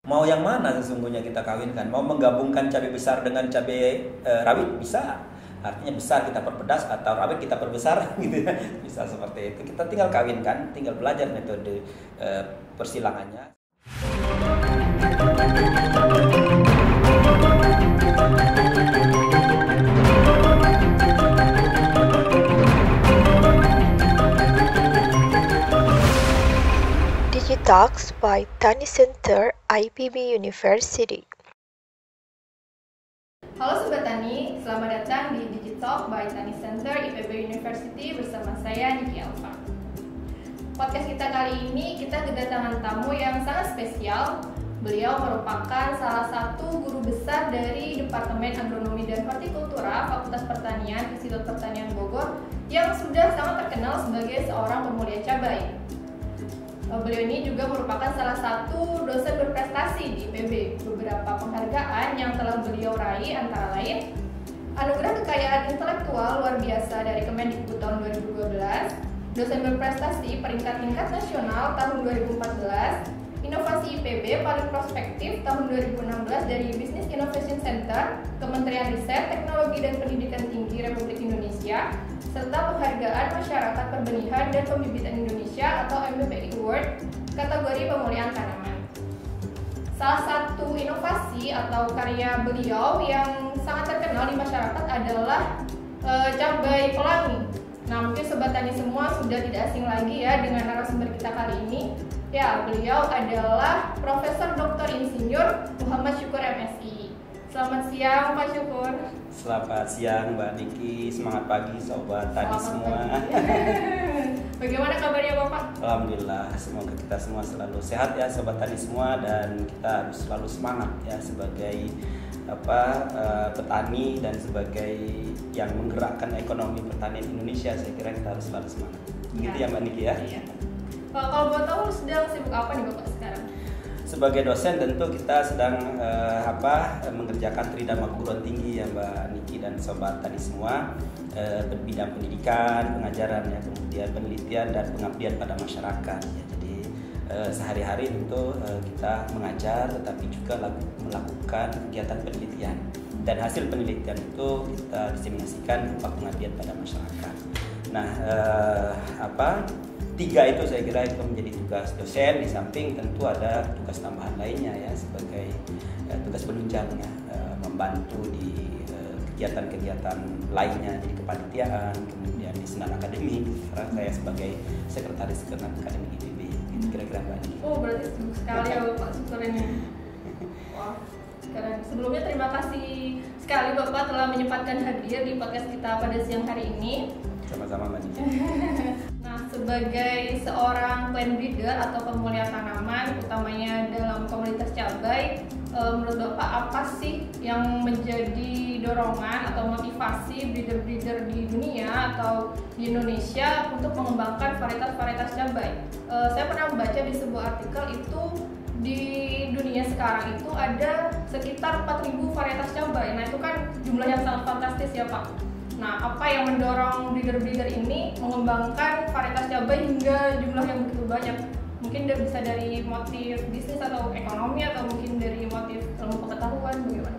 Mau yang mana sesungguhnya kita kawinkan? Mau menggabungkan cabai besar dengan cabai rawit bisa. Artinya besar kita perpedas atau rawit kita perbesar gitu ya. Bisa seperti itu. Kita tinggal kawinkan, tinggal belajar metode persilangannya. Digitalks by Tani Center IPB University. Halo Sobat Tani, selamat datang di Digitalk by Tani Center IPB University bersama saya Niki Alfa. Podcast kita kali ini kita kedatangan tamu yang sangat spesial. Beliau merupakan salah satu guru besar dari Departemen Agronomi dan Hortikultura Fakultas Pertanian Institut Pertanian Bogor yang sudah sangat terkenal sebagai seorang pemulia cabai. Beliau ini juga merupakan salah satu dosen berprestasi di IPB. Beberapa penghargaan yang telah beliau raih antara lain Anugerah Kekayaan Intelektual Luar Biasa dari Kemendikbud tahun 2012, dosen berprestasi peringkat tingkat nasional tahun 2014, Inovasi IPB paling prospektif tahun 2016 dari Business Innovation Center, Kementerian Riset, Teknologi dan Pendidikan Tinggi Republik Indonesia, serta penghargaan Masyarakat Perbenihan dan Pembibitan Indonesia atau MBPI Award kategori pemulihan tanaman. Salah satu inovasi atau karya beliau yang sangat terkenal di masyarakat adalah cabai pelangi. Nah, mungkin Sobat Tani semua sudah tidak asing lagi ya dengan narasumber kita kali ini. Ya, beliau adalah Profesor Dr. Insinyur Muhammad Syukur MSI. Selamat siang Pak Syukur. Selamat siang Mbak Niki, semangat pagi Sobat Tani semua. Bagaimana kabarnya Bapak? Alhamdulillah, semoga kita semua selalu sehat ya Sobat Tani semua, dan kita harus selalu semangat ya sebagai petani dan sebagai yang menggerakkan ekonomi pertanian Indonesia. Saya kira kita harus selalu semangat. Begitu ya Mbak Niki ya? Iya. Kalau boleh tahu sedang sibuk apa nih Bapak sekarang? Sebagai dosen tentu kita sedang mengerjakan tridharma perguruan tinggi ya Mbak Niki dan Sobat Tani semua, bidang pendidikan, pengajaran ya, kemudian penelitian dan pengabdian pada masyarakat ya. Jadi sehari-hari tentu kita mengajar tetapi juga melakukan kegiatan penelitian, dan hasil penelitian itu kita diseminasikan berupa pengabdian pada masyarakat. Nah, tiga itu saya kira itu menjadi tugas dosen, di samping tentu ada tugas tambahan lainnya ya sebagai tugas penunjang ya, membantu di kegiatan-kegigiatan lainnya, jadi kepanitiaan, kemudian di senat akademik. Sekarang saya sebagai sekretaris senat akademik IPB, gitu kira-kira Mbak. Oh, berarti sibuk sekali ya Bapak Syukur ini. Wah, keren. Sebelumnya terima kasih sekali Bapak telah menyempatkan hadir di podcast kita pada siang hari ini. Sama-sama Mbak Niki. Nah, sebagai seorang plant breeder atau pemulia tanaman, utamanya dalam komunitas cabai, menurut Bapak apa sih yang menjadi dorongan atau motivasi breeder-breeder di dunia atau di Indonesia untuk mengembangkan varietas-varietas cabai? Saya pernah membaca di sebuah artikel itu di dunia sekarang itu ada sekitar 4.000 varietas cabai. Nah, itu kan jumlah yang sangat fantastis ya Pak. Nah, apa yang mendorong breeder-breeder ini mengembangkan varietas cabai hingga jumlah yang begitu banyak? Mungkin bisa dari motif bisnis atau ekonomi, atau mungkin dari motif ilmu pengetahuan, bagaimana?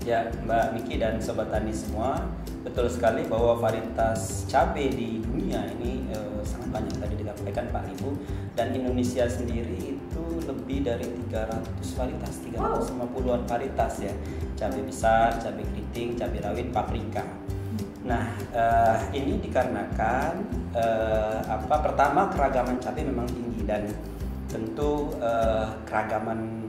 Ya, Mbak Niki dan Sobat Tani semua, betul sekali bahwa varietas cabai di dunia ini sangat banyak. Tadi dikatakan 4.000, dan Indonesia sendiri itu lebih dari 300 varietas, 350-an varietas ya. Cabai besar, cabai keriting, cabai rawit, paprika. Nah, ini dikarenakan pertama keragaman cabai memang tinggi, dan tentu keragaman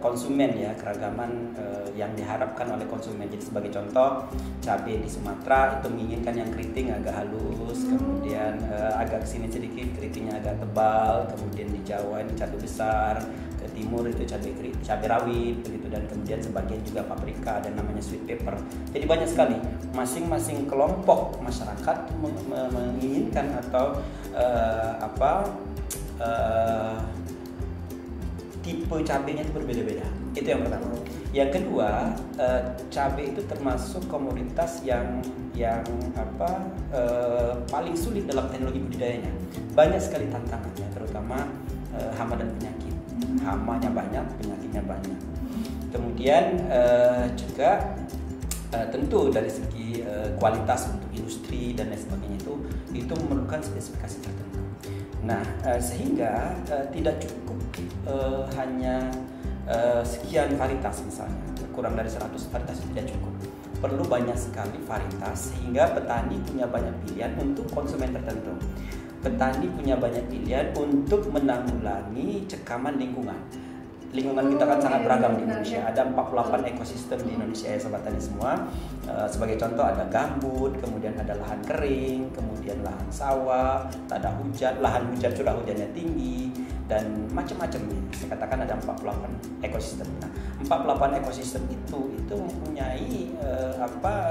konsumen ya, keragaman yang diharapkan oleh konsumen. Jadi sebagai contoh, cabai di Sumatera itu menginginkan yang keriting agak halus, kemudian agak kesini sedikit keritingnya agak tebal, kemudian di Jawa ini cabai besar, ke timur itu cabai rawit begitu, dan kemudian sebagian juga paprika dan namanya sweet pepper. Jadi banyak sekali masing-masing kelompok masyarakat menginginkan atau tipe cabainya itu berbeda-beda. Itu yang pertama. Yang kedua, cabai itu termasuk komoditas yang paling sulit dalam teknologi budidayanya. Banyak sekali tantangannya, terutama hama dan penyakit. Hamanya banyak, penyakit banyak. Kemudian juga tentu dari segi kualitas untuk industri dan lain sebagainya itu memerlukan spesifikasi tertentu. Nah, sehingga tidak cukup hanya sekian varietas misalnya, kurang dari 100 varietas itu tidak cukup. Perlu banyak sekali varietas sehingga petani punya banyak pilihan untuk konsumen tertentu. Petani punya banyak pilihan untuk menanggulangi cekaman lingkungan. Lingkungan kita kan sangat beragam di Indonesia. Ada 48 ekosistem di Indonesia ya sobat tani semua. Sebagai contoh ada gambut, kemudian ada lahan kering, kemudian lahan sawah, tak ada hujan, lahan hujan curah hujannya tinggi dan macam-macam. Saya katakan ada 48 ekosistem. Nah, 48 ekosistem itu mempunyai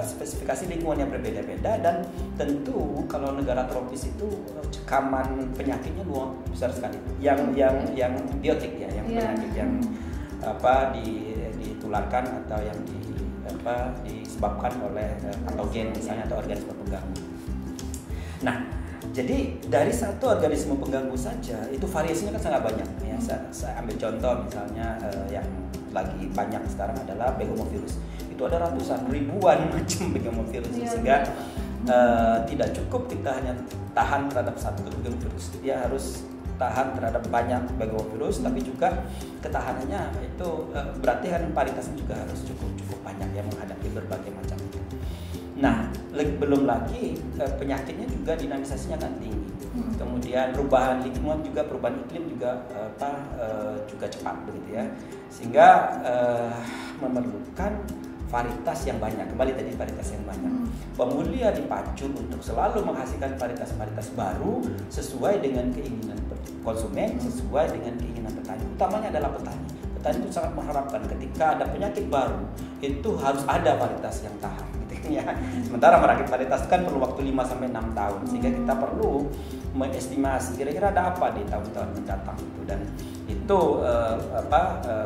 spesifikasi lingkungan yang berbeda-beda dan tentu kalau negara tropis itu cekaman penyakitnya luar besar sekali. Yang biotik ya, yang penyakit yang ditularkan atau yang disebabkan oleh patogen misalnya atau organisme pengganggu. Nah, jadi dari satu organisme pengganggu saja itu variasinya kan sangat banyak ya. Saya ambil contoh misalnya yang lagi banyak sekarang adalah begomovirus. Itu ada ratusan ribuan macam begomovirus sehingga tidak cukup kita hanya tahan terhadap satu begomovirus. Dia harus tahan terhadap banyak begomovirus, tapi juga ketahanannya itu berarti kan varietasnya juga harus cukup banyak yang menghadapi berbagai macam itu. Nah, belum lagi penyakitnya juga dinamisasinya kan tinggi. Kemudian perubahan lingkungan juga, perubahan iklim juga juga cepat begitu ya. Sehingga memerlukan varietas yang banyak. Kembali tadi varietas yang banyak. Pemulia dipacu untuk selalu menghasilkan varietas-varietas baru sesuai dengan keinginan konsumen, sesuai dengan keinginan petani. Utamanya adalah petani. Petani itu sangat mengharapkan ketika ada penyakit baru itu harus ada varietas yang tahan. Ya. Sementara merakit varietas kan perlu waktu 5-6 tahun sehingga kita perlu mengestimasi kira-kira ada apa di tahun-tahun mendatang itu dan itu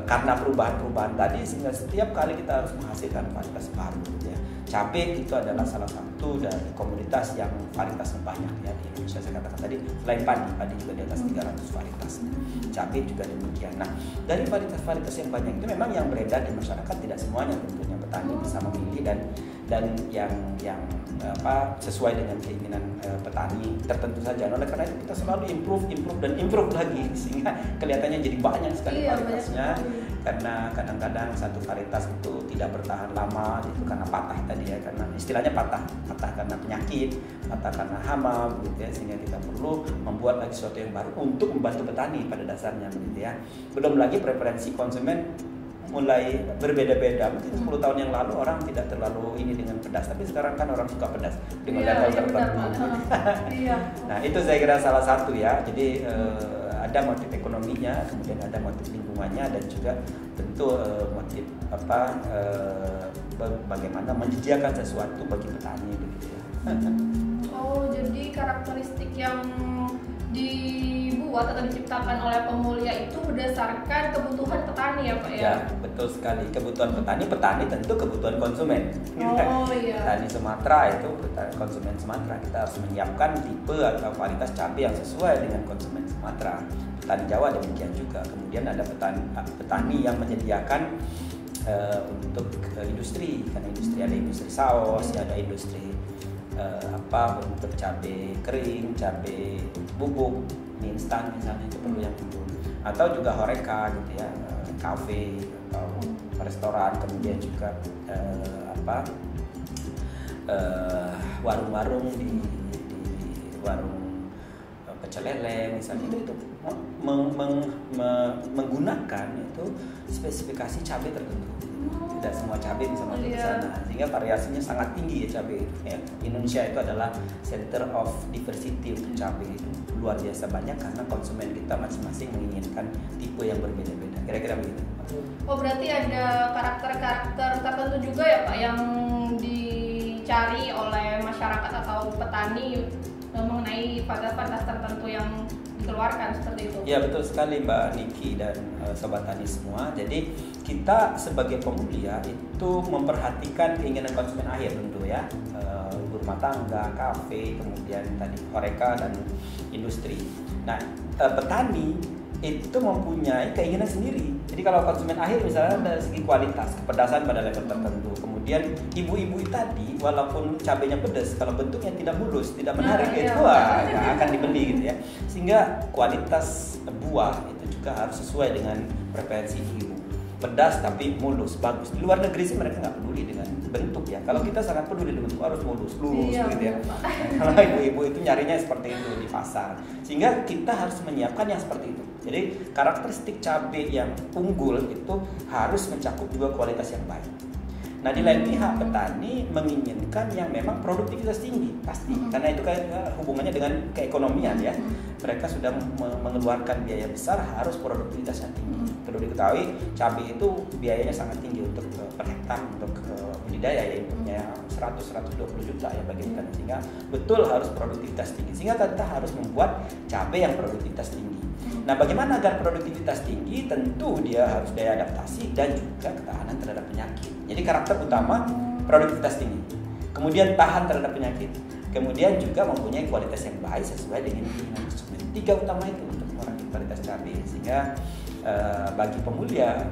karena perubahan-perubahan tadi sehingga setiap kali kita harus menghasilkan varietas baru ya. Cabai itu adalah salah satu dari komoditas yang varietasnya banyak ya di Indonesia. Saya katakan tadi selain padi juga di atas 300 varietas. Cabai juga demikian. Nah, dari varietas-varietas yang banyak itu memang yang beredar di masyarakat tidak semuanya tentunya petani bisa memilih dan yang sesuai dengan keinginan petani tertentu saja. Oleh karena itu kita selalu improve lagi sehingga kelihatannya jadi banyak sekali varietasnya. Karena kadang-kadang satu varietas itu tidak bertahan lama itu karena patah tadi ya, karena istilahnya patah karena penyakit, patah karena hama gitu ya, sehingga kita perlu membuat lagi sesuatu yang baru untuk membantu petani pada dasarnya gitu ya. Belum lagi preferensi konsumen mulai berbeda-beda. Mungkin 10 tahun yang lalu orang tidak terlalu ini dengan pedas, tapi sekarang kan orang suka pedas dengan level tertentu. Nah, itu saya kira salah satu ya. Jadi ada motif ekonominya, kemudian ada motif lingkungannya dan juga tentu motif bagaimana menyediakan sesuatu bagi petani begitu ya. Oh, jadi karakteristik yang dibuat atau diciptakan oleh Pemulia itu berdasarkan kebutuhan petani ya Pak ya? Ya, betul sekali. Kebutuhan petani tentu kebutuhan konsumen. Oh iya. Petani Sumatera itu konsumen Sumatera, kita harus menyiapkan tipe atau varietas cabai yang sesuai dengan konsumen Sumatera. Petani Jawa demikian juga. Kemudian ada petani yang menyediakan untuk industri, karena industri ada industri saus, ada industri untuk cabai kering, cabai bubuk, mie instan misalnya itu perlu yang itu, atau juga horeca gitu ya, kafe atau restoran, kemudian juga warung-warung di warung pecel lele misalnya itu menggunakan itu spesifikasi cabai tertentu. Tidak semua cabai bisa masuk ke sana, sehingga variasinya sangat tinggi ya cabai itu. Ya. Indonesia itu adalah center of diversity untuk cabai itu luar biasa banyak karena konsumen kita masing-masing menginginkan tipe yang berbeda-beda. Kira-kira begitu. Oh, berarti ada karakter-karakter tertentu juga ya Pak yang dicari oleh masyarakat atau petani mengenai varietas tertentu yang dikeluarkan seperti itu. Ya betul sekali Mbak Niki dan Sobat Tani semua. Jadi kita sebagai Pemulia itu memperhatikan keinginan konsumen akhir tentu ya, ibu rumah tangga, kafe, kemudian tadi horeca dan industri. Nah petani itu mempunyai keinginan sendiri. Jadi kalau konsumen akhir misalnya dari segi kualitas, kepedasan pada level tertentu. Kemudian ibu-ibu tadi walaupun cabenya pedas, kalau bentuknya tidak mulus, tidak menarik, itu nggak akan dibeli gitu ya. Sehingga kualitas buah itu juga harus sesuai dengan preferensi ibu. Pedas tapi mulus, bagus. Di luar negeri sih mereka nggak peduli dengan bentuk ya. Kalau kita sangat peduli dengan bentuk, harus mulus, lurus gitu ya. Kalau ibu-ibu itu nyarinya seperti itu di pasar. Sehingga kita harus menyiapkan yang seperti itu. Jadi karakteristik cabai yang unggul itu harus mencakup juga kualitas yang baik. Nah di lain pihak petani menginginkan yang memang produktivitas tinggi pasti, karena itu hubungannya dengan keekonomian ya. Mereka sudah mengeluarkan biaya besar, harus produktivitas yang tinggi. Perlu diketahui cabai itu biayanya sangat tinggi untuk per hektar untuk budidaya ya, inputnya 100-120 juta ya bagi petani, sehingga betul harus produktivitas tinggi. Sehingga kita harus membuat cabai yang produktivitas tinggi. Nah, bagaimana agar produktivitas tinggi? Tentu dia harus daya adaptasi dan juga ketahanan terhadap penyakit. Jadi karakter utama produktivitas tinggi, kemudian tahan terhadap penyakit, kemudian juga mempunyai kualitas yang baik sesuai dengan keinginan konsumen. 3 utama itu untuk merakit kualitas cabai. Sehingga bagi pemulia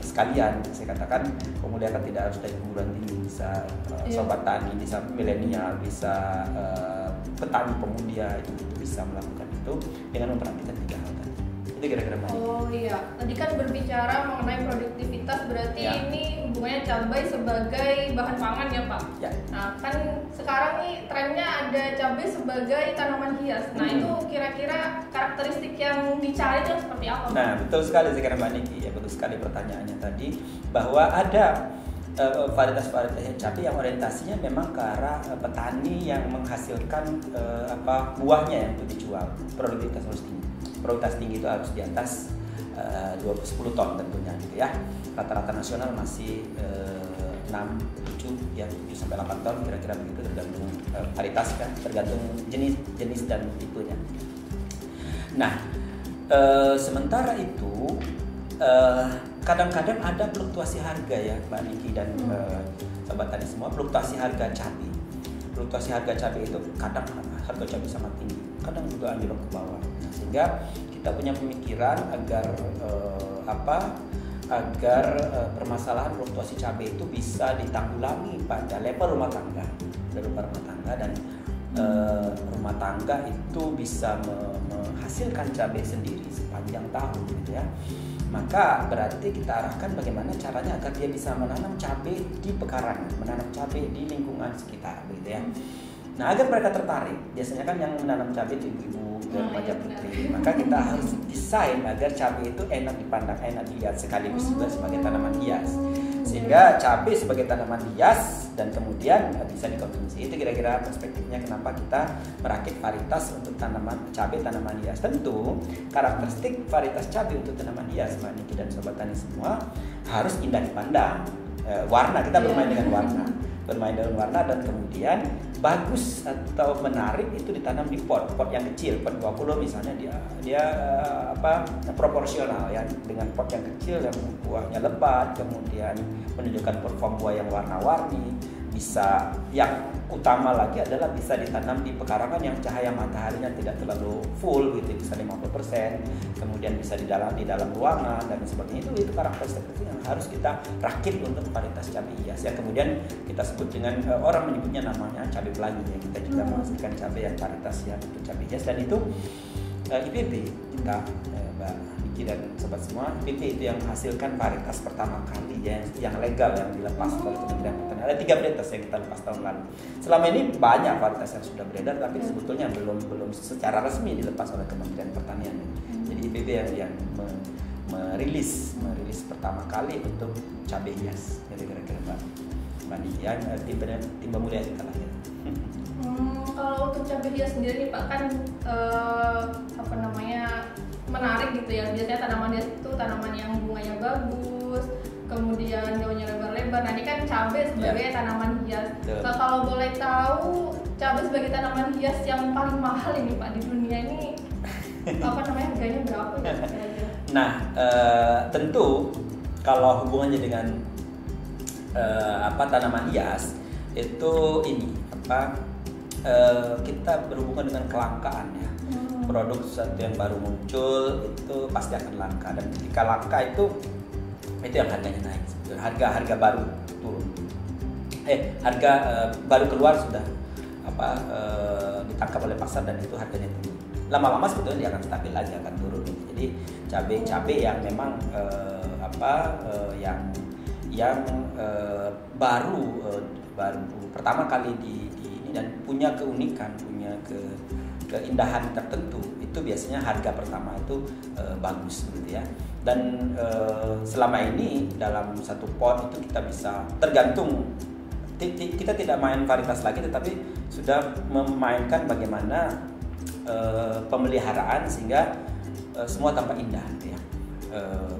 sekalian, saya katakan pemulia kan tidak harus dari perguruan tinggi, bisa sobat tani, bisa milenial, bisa petani pemuda itu bisa melakukan itu dengan memperhatikan 3 hal tadi. Itu kira-kira Mbak. Oh iya, tadi kan berbicara mengenai produktivitas, berarti ini hubungannya cabai sebagai bahan pangan ya Pak? Ya. Nah kan sekarang nih trennya ada cabai sebagai tanaman hias. Nah itu kira-kira karakteristik yang dicari itu seperti apa? Nah betul sekali sekarang Mbak Niki, ya betul sekali pertanyaannya tadi, bahwa ada varietas-varietas cabai yang orientasinya memang ke arah petani yang menghasilkan buahnya yang untuk dijual. Produktivitas harus tinggi. Produktivitas tinggi itu harus di atas 10 ton tentunya gitu ya. Rata-rata nasional masih 6, 7 ya 7 sampai 8 ton kira-kira begitu, tergantung varietas kan, tergantung jenis dan tipenya. Nah, sementara itu kadang-kadang ada fluktuasi harga ya Mbak Niki dan sobat tani semua, fluktuasi harga cabai. Fluktuasi harga cabai itu kadang harga cabai sangat tinggi, kadang juga anjlok ke bawah. Nah, sehingga kita punya pemikiran agar permasalahan fluktuasi cabai itu bisa ditanggulangi pada level rumah tangga, dan rumah tangga itu bisa menghasilkan cabai sendiri sepanjang tahun gitu ya. Maka berarti kita arahkan bagaimana caranya agar dia bisa menanam cabai di pekarangan, menanam cabai di lingkungan sekitar gitu ya. Nah agar mereka tertarik, biasanya kan yang menanam cabai itu ibu-ibu dan remaja putri. Maka kita harus desain agar cabai itu enak dipandang, enak dilihat, sekaligus juga sebagai tanaman hias. Sehingga cabai sebagai tanaman hias dan kemudian bisa dikonsumsi. Itu kira-kira perspektifnya kenapa kita merakit varietas untuk cabai tanaman hias. Tentu karakteristik varietas cabai untuk tanaman hias, Mbak Niki dan sobat tani semua, harus indah dipandang. Warna, kita bermain dengan warna dan kemudian bagus atau menarik itu ditanam di pot yang kecil, pot 20 misalnya, dia proporsional ya, dengan pot yang kecil yang buahnya lebat, kemudian menunjukkan perform buah yang warna-warni. Bisa yang utama lagi adalah bisa ditanam di pekarangan yang cahaya mataharinya tidak terlalu full gitu, bisa 50%, kemudian bisa di dalam ruangan dan sebagainya. Itu karakteristik yang harus kita rakit untuk varietas cabai hias ya. Kemudian kita sebut dengan orang menyebutnya namanya cabai pelangi ya. Kita juga menghasilkan cabai yang varietas yang untuk cabai hias, dan itu IPB kita Mbak Niki dan sobat semua, IPB itu yang menghasilkan varietas pertama kali ya, yang legal yang dilepas oleh Kementerian Pertanian. Ada 3 varietas yang kita lepas tahun lalu. Selama ini banyak varietas yang sudah beredar, tapi sebetulnya belum secara resmi dilepas oleh Kementerian Pertanian. Jadi IPB yang merilis pertama kali untuk cabai hias. Jadi kira-kira Mbak Niki yang tim pemulia kita lah ya. Kalau untuk cabai hias sendiri nih Pak, kan menarik gitu ya. Biasanya tanaman hias itu tanaman yang bunganya bagus, kemudian daunnya lebar-lebar. Nah ini kan cabai sebagai tanaman hias. Nah, kalau boleh tahu cabai sebagai tanaman hias yang paling mahal ini Pak di dunia ini harganya berapa ya? Nah tentu kalau hubungannya dengan tanaman hias itu kita berhubungan dengan kelangkaan ya. Produk sesuatu yang baru muncul itu pasti akan langka, dan ketika langka itu yang harganya naik. Harga baru turun. Harga baru keluar sudah ditangkap oleh pasar dan itu harganya tinggi. Lama-lama sebetulnya dia akan stabil lagi, akan turun. Jadi cabai yang memang yang baru pertama kali di ini dan punya keunikan, punya keindahan tertentu, itu biasanya harga pertama itu bagus gitu ya. Dan selama ini dalam satu pot itu kita bisa tergantung, kita tidak main varietas lagi, tetapi sudah memainkan bagaimana pemeliharaan sehingga semua tampak indah gitu ya.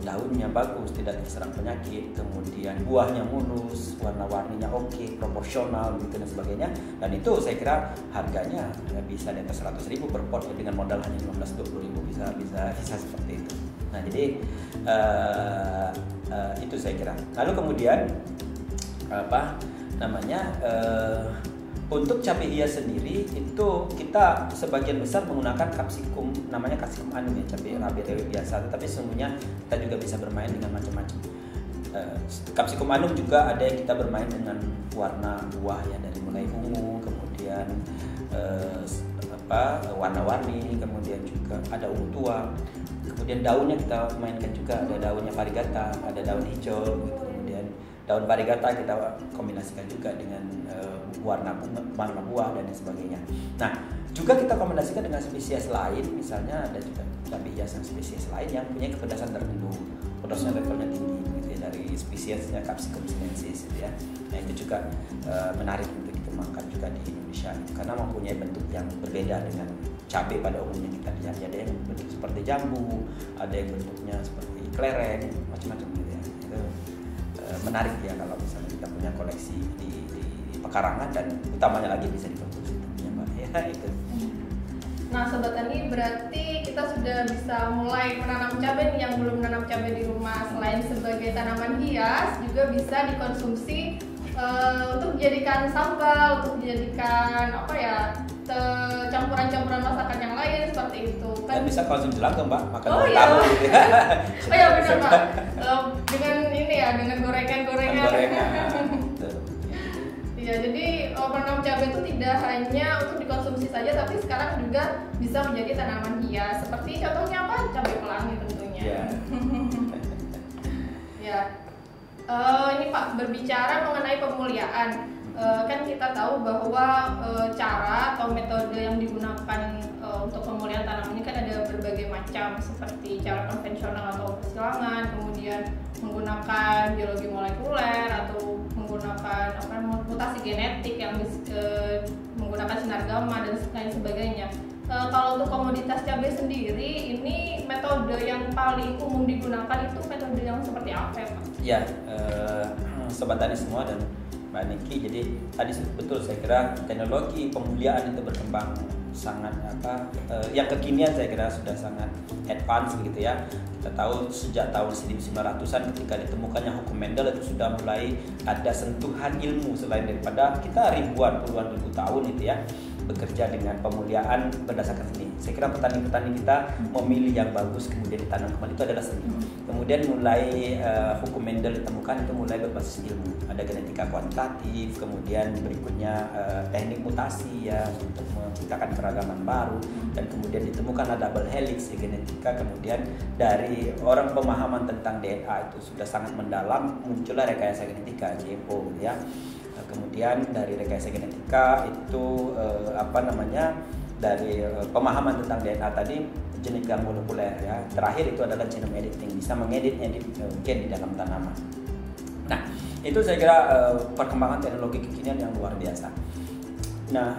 Daunnya bagus, tidak terserang penyakit, kemudian buahnya mulus, warna-warninya oke, proporsional gitu dan sebagainya. Dan itu saya kira harganya bisa di atas 100.000 per pot dengan modal hanya 15-20.000 bisa seperti itu. Nah jadi itu saya kira. Lalu kemudian untuk cabai hias sendiri itu kita sebagian besar menggunakan capsicum, namanya capsicum anum ya, cabai rabe-rabe biasa. Tetapi sesungguhnya kita juga bisa bermain dengan macam-macam. Capsicum anum juga ada yang kita bermain dengan warna buah ya, dari mulai ungu, kemudian warna-warni, kemudian juga ada ungu tua. Kemudian daunnya kita mainkan juga, ada daunnya variegata, ada daun hijau gitu. Kemudian daun variegata kita kombinasikan juga dengan warna buah dan sebagainya. Nah, juga kita kombinasikan dengan spesies lain, misalnya ada juga cabai hias yang spesies lain yang punya kepedasan tertentu, pedasnya levelnya tinggi gitu ya, dari spesiesnya Capsicum sinensis gitu ya. Nah, itu juga menarik untuk dikembangkan juga di Indonesia karena mempunyai bentuk yang berbeda dengan cabai pada umumnya kita lihat. Ada yang bentuk seperti jambu, ada yang bentuknya seperti kelereng, macam-macam gitu ya. Itu menarik ya kalau misalnya kita punya koleksi di pekarangan, dan utamanya lagi bisa dikonsumsi ya Mbak ya itu. Nah Sobat Tani, berarti kita sudah bisa mulai menanam cabai nih yang belum menanam cabai di rumah. Selain sebagai tanaman hias, juga bisa dikonsumsi untuk dijadikan sambal, untuk dijadikan campuran-campuran masakan yang lain seperti itu kan. Dan bisa konsumsi langsung Mbak, makan tahu gitu ya. Oh iya benar Pak. Dengan ini ya, dengan gorengan-gorengan. Ya, jadi menanam cabai itu tidak hanya untuk dikonsumsi saja, tapi sekarang juga bisa menjadi tanaman hias. Seperti contohnya apa? Cabai pelangi tentunya. Yeah. Ya. Ini Pak, berbicara mengenai pemuliaan, kan kita tahu bahwa cara atau metode yang digunakan untuk pemulihan tanaman ini kan ada berbagai macam, seperti cara konvensional atau persilangan, kemudian menggunakan biologi molekuler atau menggunakan mutasi genetik yang menggunakan sinar gamma dan lain sebagainya. Kalau untuk komoditas cabai sendiri, ini metode yang paling umum digunakan itu metode yang seperti apa ya Pak? Ya, Sobat Tani semua dan Mbak Niki, jadi tadi betul saya kira teknologi pemuliaan itu berkembang sangat yang kekinian saya kira sudah sangat advance begitu ya. Kita tahu sejak tahun 1900-an ketika ditemukannya hukum Mendel itu sudah mulai ada sentuhan ilmu, selain daripada kita puluhan ribu tahun itu ya bekerja dengan pemuliaan berdasarkan seni. Saya kira petani-petani kita memilih yang bagus kemudian ditanam kembali, itu adalah seni. Kemudian mulai hukum Mendel ditemukan, itu mulai berbasis ilmu. Ada genetika kuantitatif, kemudian berikutnya teknik mutasi ya untuk menciptakan keragaman baru, dan kemudian ditemukan ada double helix ya, genetika. Kemudian dari orang pemahaman tentang DNA itu sudah sangat mendalam, muncullah rekayasa genetika GMO ya. Kemudian dari rekayasa genetika itu dari pemahaman tentang DNA tadi, genetika molekuler ya. Terakhir itu adalah genome editing, bisa mengedit gen di dalam tanaman. Nah, itu saya kira perkembangan teknologi kekinian yang luar biasa. Nah,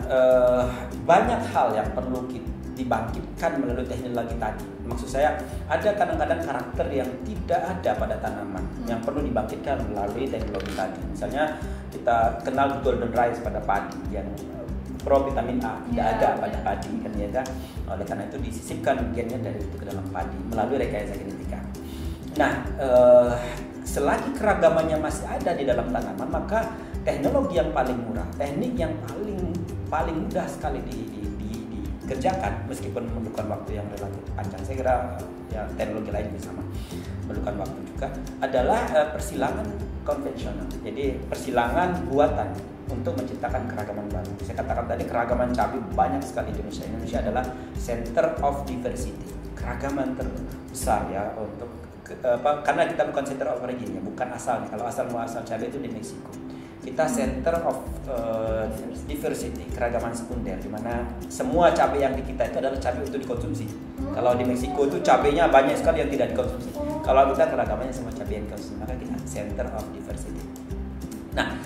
banyak hal yang perlu dibangkitkan melalui teknologi tadi. Maksud saya, ada kadang-kadang karakter yang tidak ada pada tanaman yang perlu dibangkitkan melalui teknologi tadi. Misalnya kita kenal golden rice pada padi yang pro vitamin A tidak ada pada padi kan ya kan. Oleh karena itu disisipkan gennya dari itu ke dalam padi melalui rekayasa genetika. Nah, selagi keragamannya masih ada di dalam tanaman, maka teknologi yang paling murah, teknik yang paling mudah sekali kerjakan meskipun memerlukan waktu yang relatif panjang. Saya kira ya teknologi lain bisa memerlukan waktu juga adalah persilangan konvensional. Jadi persilangan buatan untuk menciptakan keragaman baru. Saya katakan tadi keragaman cabai banyak sekali di Indonesia. Indonesia adalah center of diversity, keragaman terbesar ya untuk karena kita bukan center of origin ya, bukan asalnya. Kalau asal muasal cabai itu di Meksiko. Kita center of diversity, keragaman sekunder, di mana semua cabai yang di kita itu adalah cabai untuk dikonsumsi. Kalau di Meksiko itu cabainya banyak sekali yang tidak dikonsumsi. Kalau kita keragamannya semua cabai yang dikonsumsi, maka kita center of diversity. Nah,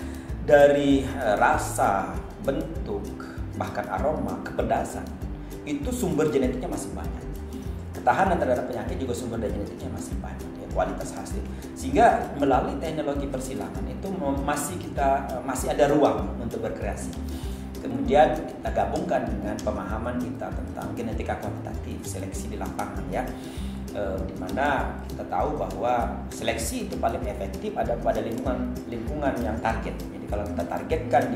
dari rasa, bentuk, bahkan aroma, kepedasan, itu sumber genetiknya masih banyak. Ketahanan terhadap penyakit juga sumber genetiknya masih banyak, ya, kualitas hasil. Sehingga melalui teknologi persilangan itu masih ada ruang untuk berkreasi. Kemudian kita gabungkan dengan pemahaman kita tentang genetika kuantitatif, seleksi di lapangan ya. Di mana kita tahu bahwa seleksi itu paling efektif ada pada lingkungan yang target. Jadi kalau kita targetkan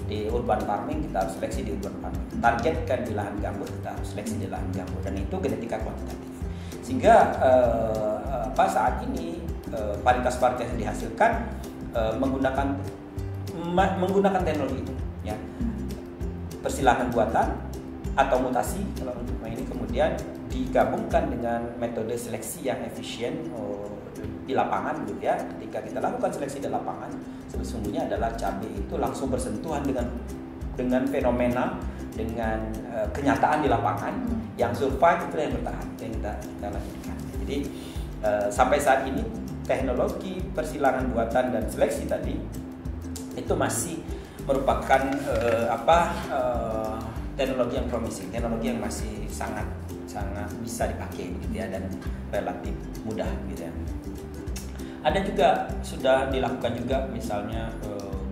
di urban farming, kita harus seleksi di urban farming. Targetkan di lahan gambut, kita harus seleksi di lahan gambut, dan itu genetika kuantitatif. Sehingga saat ini varietas-varietas yang dihasilkan menggunakan teknologi itu ya. Persilangan buatan atau mutasi kalau untuk ini, kemudian digabungkan dengan metode seleksi yang efisien di lapangan gitu ya. Ketika kita lakukan seleksi di lapangan, sesungguhnya adalah cabai itu langsung bersentuhan dengan fenomena, dengan kenyataan di lapangan. Yang survive itu yang bertahan, itu yang kita lanjutkan. Jadi sampai saat ini teknologi persilangan buatan dan seleksi tadi itu masih merupakan teknologi yang promising, teknologi yang masih sangat bisa dipakai gitu ya, dan relatif mudah gitu ya. Ada juga sudah dilakukan juga misalnya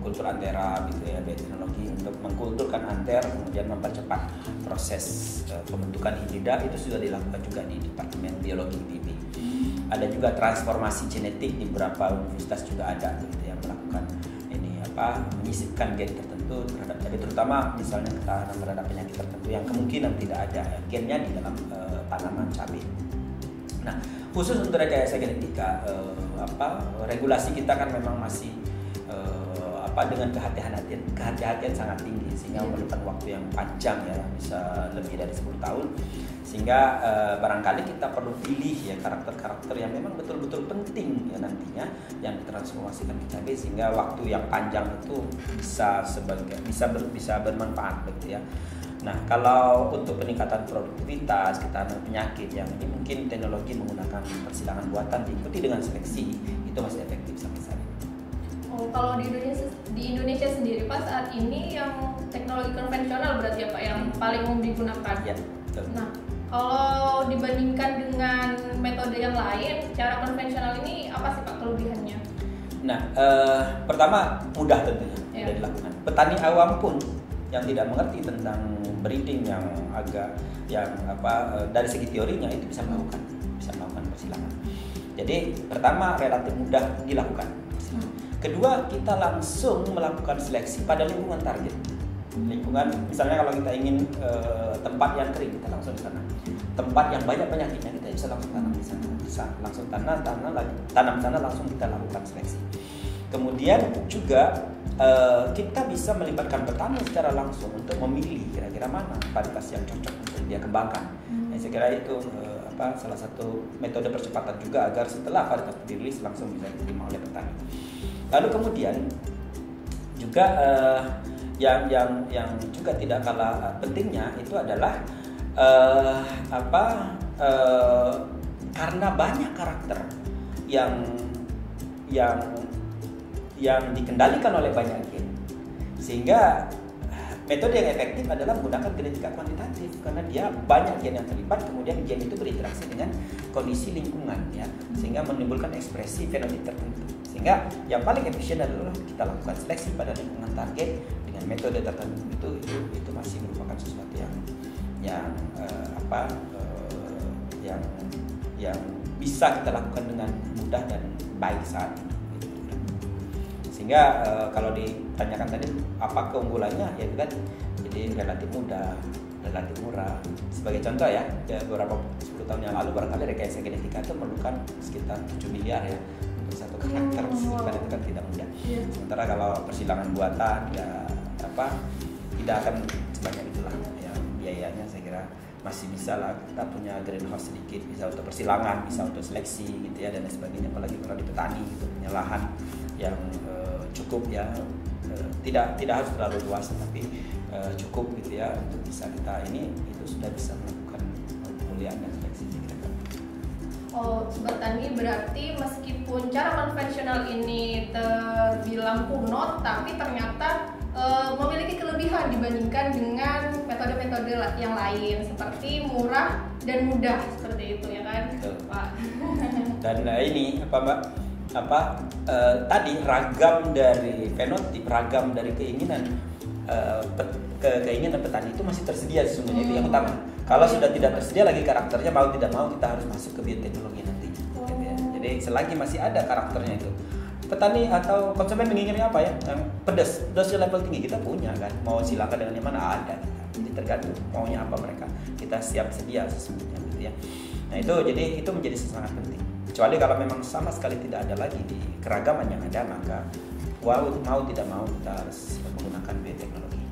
kultur antera gitu ya, teknologi untuk mengkulturkan anter kemudian mempercepat proses pembentukan hibrida, itu sudah dilakukan juga di Departemen Biologi IPB. Ada juga transformasi genetik di beberapa universitas juga ada gitu yang melakukan ini menyisipkan gen tertentu terhadap cabai, terutama misalnya ketahanan terhadap penyakit tertentu yang kemungkinan tidak ada gennya di dalam tanaman cabai. Nah, khusus untuk rekayasa genetika, regulasi kita kan memang masih dengan kehati-hatian sangat tinggi, sehingga memerlukan waktu yang panjang ya, bisa lebih dari 10 tahun. Sehingga barangkali kita perlu pilih ya karakter-karakter yang memang betul-betul penting ya nantinya yang ditransformasikan ke cabai, sehingga waktu yang panjang itu bisa bermanfaat begitu ya. Nah, kalau untuk peningkatan produktivitas, ketahanan penyakit yang ini mungkin teknologi menggunakan persilangan buatan diikuti dengan seleksi itu masih efektif sampai saat ini. Kalau di Indonesia sendiri Pak, saat ini yang teknologi konvensional berarti ya Pak yang paling umum digunakan. Ya, betul. Nah, kalau dibandingkan dengan metode yang lain, cara konvensional ini apa sih Pak kelebihannya? Nah, pertama mudah tentunya mudah dilakukan. Petani awam pun yang tidak mengerti tentang breeding dari segi teorinya itu bisa melakukan persilangan. Jadi pertama relatif mudah dilakukan. Kedua, kita langsung melakukan seleksi pada lingkungan target. Lingkungan, misalnya kalau kita ingin tempat yang kering, kita langsung di sana. Tempat yang banyak penyakitnya, kita bisa langsung tanam di sana. Bisa langsung tanam sana, langsung kita lakukan seleksi. Kemudian juga kita bisa melibatkan petani secara langsung untuk memilih kira-kira mana varietas yang cocok untuk dia kembangkan. Saya kira itu salah satu metode percepatan juga agar setelah varietas dirilis langsung bisa diterima oleh petani. Lalu kemudian juga yang juga tidak kalah pentingnya itu adalah karena banyak karakter yang dikendalikan oleh banyak gen, sehingga metode yang efektif adalah menggunakan genetika kuantitatif karena dia banyak gen yang terlibat, kemudian gen itu berinteraksi dengan kondisi lingkungan ya, sehingga menimbulkan ekspresi fenotip tertentu. Sehingga yang paling efisien adalah kita lakukan seleksi pada lingkungan target dengan metode tertentu. Itu masih merupakan sesuatu yang bisa kita lakukan dengan mudah dan baik saat ini. Sehingga kalau ditanyakan tadi apa keunggulannya, ya itu kan jadi relatif mudah relatif murah. Sebagai contoh ya beberapa 10 tahun yang lalu barangkali rekayasa genetika itu memerlukan sekitar 7 miliar ya untuk satu karakter. Karena itu kan tidak mudah. Sementara kalau persilangan buatan ya tidak akan sebanyak itulah ya, biayanya saya kira masih bisa lah, kita punya greenhouse sedikit, bisa untuk persilangan, bisa untuk seleksi gitu ya, dan lain sebagainya. Apalagi kalau di petani gitu, punya lahan yang cukup ya, tidak harus terlalu luas tapi cukup gitu ya untuk bisa kita ini, itu sudah bisa melakukan pemulihan dan seleksi gitu. Oh, Sobat Tani, berarti meskipun cara konvensional ini terbilang kuno, tapi ternyata memiliki kelebihan dibandingkan dengan metode-metode yang lain, seperti murah dan mudah seperti itu ya kan, Pak? Dan ini apa Mbak? Tadi ragam dari fenotip, ragam dari keinginan keinginan petani itu masih tersedia sesungguhnya, itu yang utama. Kalau sudah tidak tersedia lagi karakternya, mau tidak mau kita harus masuk ke bioteknologi nantinya. Gitu ya. Jadi selagi masih ada karakternya itu, petani atau konsumen menginginnya apa ya? Yang pedas, dosnya level tinggi kita punya kan. Mau silakan dengan yang mana ada. Jadi tergantung maunya apa mereka. Kita siap sedia sesungguhnya gitu ya. Nah itu menjadi sangat penting. Kecuali kalau memang sama sekali tidak ada lagi di keragaman yang ada, maka mau tidak mau kita harus menggunakan bioteknologi.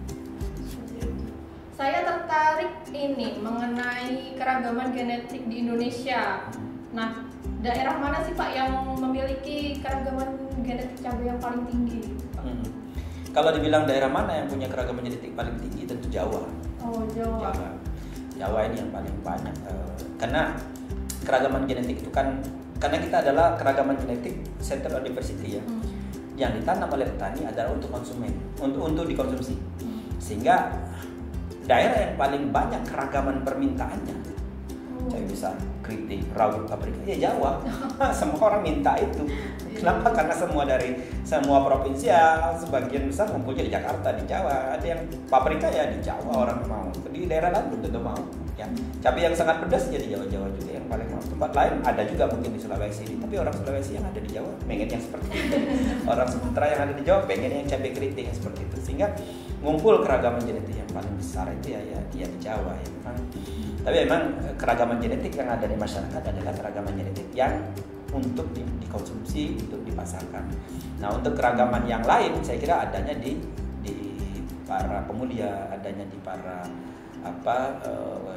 Saya tertarik ini mengenai keragaman genetik di Indonesia. Nah, daerah mana sih Pak yang memiliki keragaman genetik cabai yang paling tinggi? Kalau dibilang daerah mana yang punya keragaman genetik paling tinggi, tentu Jawa. Oh, Jawa. Jawa ini yang paling banyak. Karena keragaman genetik itu kan, karena kita adalah keragaman genetik center of diversity ya. Yang ditanam oleh petani adalah untuk konsumen, untuk dikonsumsi. Sehingga daerah yang paling banyak keragaman permintaannya, cabai besar, keriting, rawit, paprika, ya Jawa. Semua orang minta itu. Kenapa? Karena dari semua provinsi ya sebagian besar ngumpulnya di Jakarta, di Jawa. Ada yang paprika ya di Jawa orang mau. Di daerah lain belum tentu mau. Ya, cabai yang sangat pedas ya di Jawa juga yang paling mau. Tempat lain ada juga mungkin di Sulawesi, tapi orang Sulawesi yang ada di Jawa pengen yang seperti itu. Orang Sumatera yang ada di Jawa pengen yang cabai keriting yang seperti itu. Sehingga ngumpul keragaman genetik yang paling besar itu ya di Jawa ya memang. Tapi memang keragaman genetik yang ada di masyarakat adalah keragaman genetik yang untuk dikonsumsi, untuk dipasarkan. Nah, untuk keragaman yang lain saya kira adanya di para pemulia, adanya di para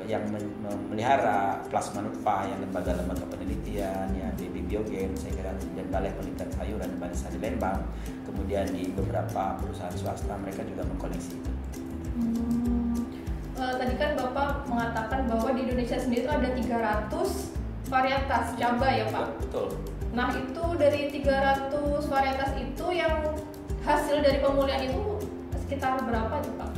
yang memelihara plasma nutfah, yang lembaga-lembaga penelitian ya, BB Biogen saya kira, dan Balai Penelitian Sayuran dan Balai Sari Lembang, kemudian di beberapa perusahaan swasta mereka juga mengkoleksi itu. Tadi kan Bapak mengatakan bahwa di Indonesia sendiri itu ada 300 varietas cabai ya Pak? Betul. Nah itu dari 300 varietas itu yang hasil dari pemulihan itu sekitar berapa itu Pak?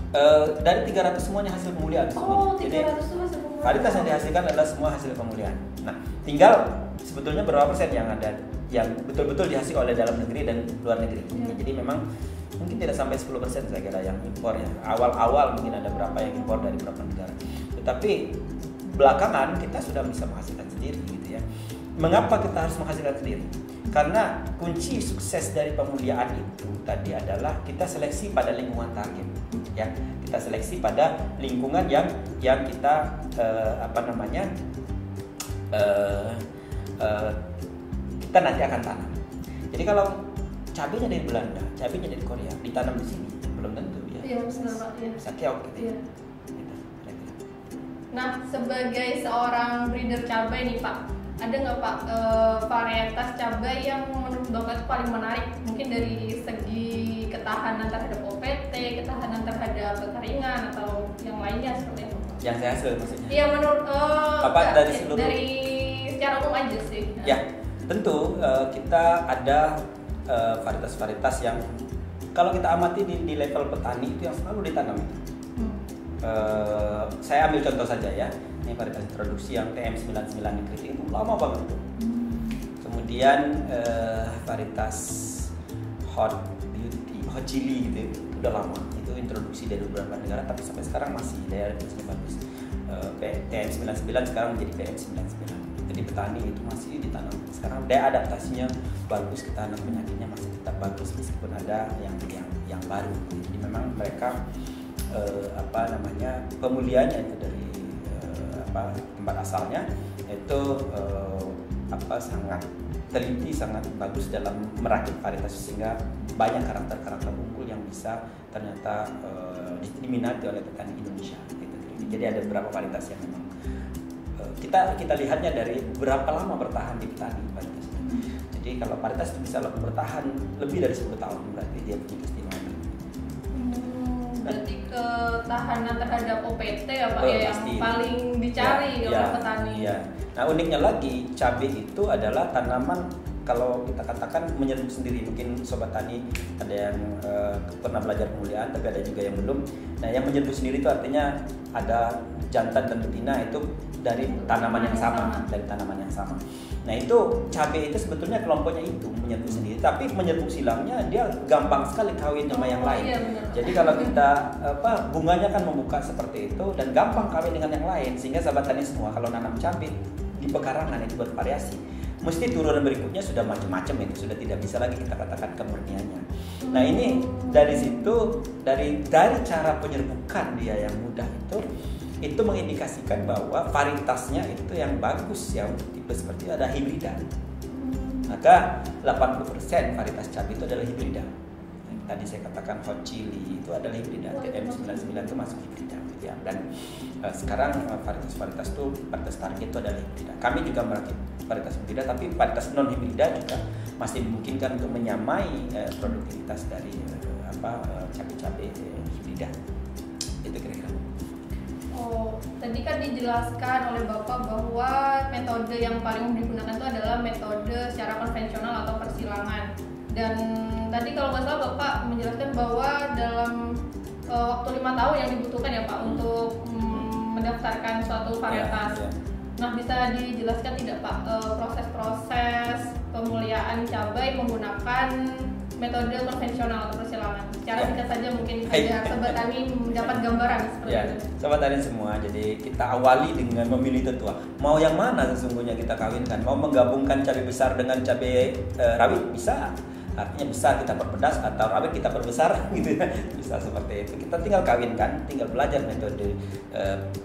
Dari 300 semuanya hasil pemulihan. Oh, 300 Jadi, itu hasil pemulihan. varietas yang dihasilkan adalah semua hasil pemulihan. Nah, tinggal sebetulnya berapa persen yang ada yang betul-betul dihasilkan oleh dalam negeri dan luar negeri. Ya. Jadi memang mungkin tidak sampai 10% saya kira yang impor ya. Awal-awal mungkin ada berapa yang impor dari beberapa negara. Tetapi belakangan kita sudah bisa menghasilkan sendiri gitu ya. Mengapa kita harus menghasilkan sendiri? Karena kunci sukses dari pemuliaan itu tadi adalah kita seleksi pada lingkungan target, ya. Kita seleksi pada lingkungan yang kita kita nanti akan tanam. Jadi kalau cabenya dari Belanda, cabenya dari Korea, ditanam di sini belum tentu ya. Iya, benar, ya. Bisa keok gitu ya. Nah, sebagai seorang breeder cabai nih Pak, ada nggak Pak varietas cabai yang menurut Bapak itu paling menarik? Mungkin dari segi ketahanan terhadap OPT, ketahanan terhadap kekeringan atau yang lainnya seperti apa? Yang saya hasil maksudnya? Iya, menurut dari seluruh? Dari secara umum aja sih. Ya, tentu kita ada varietas-varietas yang kalau kita amati di level petani itu yang selalu ditanam. Saya ambil contoh saja ya. Ini varietas introduksi yang TM99 keriting itu lama banget tuh. Kemudian varietas hot chili gitu itu udah lama. Itu introduksi dari beberapa negara tapi sampai sekarang masih daya resistnya bagus. TM99 sekarang menjadi PM99. Jadi petani itu masih ditanam. Sekarang daya adaptasinya bagus, ketahanan penyakitnya masih tetap bagus meskipun ada yang baru. Jadi memang mereka pemulihannya itu dari tempat asalnya itu sangat teliti, sangat bagus dalam merakit varietas sehingga banyak karakter-karakter unggul yang bisa ternyata diminati oleh petani Indonesia gitu. Jadi ada beberapa varietas yang memang kita lihatnya dari berapa lama bertahan di petani varietas. Jadi kalau varietas itu bisa bertahan lebih dari 10 tahun berarti dia punya keistimewaan. Berarti ketahanan terhadap OPT ya Pak yang pasti. paling dicari oleh petani. Iya. Nah uniknya lagi cabai itu adalah tanaman kalau kita katakan menyerbu sendiri. Mungkin sobat tani ada yang pernah belajar pemulihan tapi ada juga yang belum. Nah yang menyerbu sendiri itu artinya ada jantan dan betina itu dari tanaman yang sama, Nah itu cabai itu sebetulnya kelompoknya itu menyerbu sendiri, tapi menyerbu silangnya dia gampang sekali kawin sama yang lain. Iya, jadi kalau kita bunganya kan membuka seperti itu dan gampang kawin dengan yang lain, sehingga sahabat tani semua kalau nanam cabai di pekarangan itu bervariasi, mesti turunan berikutnya sudah macam-macam, itu sudah tidak bisa lagi kita katakan kemurniannya. Nah ini dari situ dari cara penyerbukan dia yang mudah itu mengindikasikan bahwa varietasnya itu yang bagus, yang tipe seperti ada hibrida. Maka 80% varietas cabai itu adalah hibrida. Tadi saya katakan hot chili itu adalah hibrida, TM99 itu masuk hibrida ya. Dan sekarang varietas itu varietas target itu adalah hibrida. Kami juga merakit varietas hibrida, tapi varietas non hibrida juga masih memungkinkan untuk menyamai produktivitas dari cabai-cabai hibrida. Itu kira-kira. Oh, tadi kan dijelaskan oleh Bapak bahwa metode yang paling digunakan itu adalah metode secara konvensional atau persilangan. Dan tadi kalau nggak salah Bapak menjelaskan bahwa dalam waktu 5 tahun yang dibutuhkan ya Pak untuk mendaftarkan suatu varietas. Ya. Nah, bisa dijelaskan tidak Pak proses-proses pemuliaan cabai menggunakan metode konvensional atau persilangan? Secara singkat saja mungkin agar sobat tani mendapat gambaran seperti itu. Sobat tani semua, jadi kita awali dengan memilih tetua. Mau yang mana sesungguhnya kita kawinkan? Mau menggabungkan cabai besar dengan cabai rawit? Bisa. Artinya besar kita perpedas atau rawit kita perbesar gitu ya. Bisa seperti itu. Kita tinggal kawinkan, tinggal belajar metode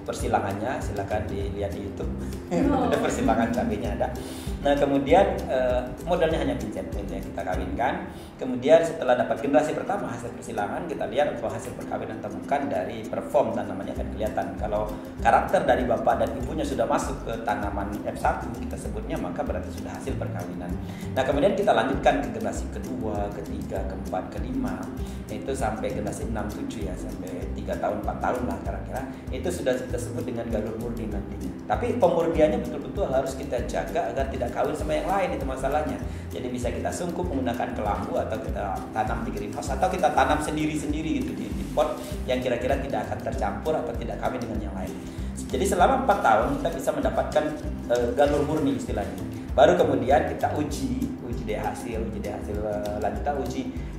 persilangannya, silakan dilihat di YouTube. Ada persilangan cabainya ada. Nah, kemudian modalnya hanya pincet yang kita kawinkan. Kemudian setelah dapat generasi pertama hasil persilangan, kita lihat bahwa hasil perkawinan temukan dari perform tanamannya akan kelihatan. Kalau karakter dari bapak dan ibunya sudah masuk ke tanaman F1 kita sebutnya, maka berarti sudah hasil perkawinan. Nah, kemudian kita lanjutkan ke generasi kedua, ketiga, keempat, kelima, itu sampai generasi 6, 7 ya, sampai 3 tahun, 4 tahun lah kira-kira. Itu sudah kita sebut dengan galur murni nantinya. Tapi pemurniannya betul-betul harus kita jaga agar tidak kawin sama yang lain, itu masalahnya. Jadi bisa kita sungkup menggunakan kelambu atau kita tanam di greenhouse atau kita tanam sendiri-sendiri gitu di pot yang kira-kira tidak akan tercampur atau tidak kawin dengan yang lain. Jadi selama 4 tahun kita bisa mendapatkan galur murni istilahnya. Baru kemudian kita uji deh hasil lanjut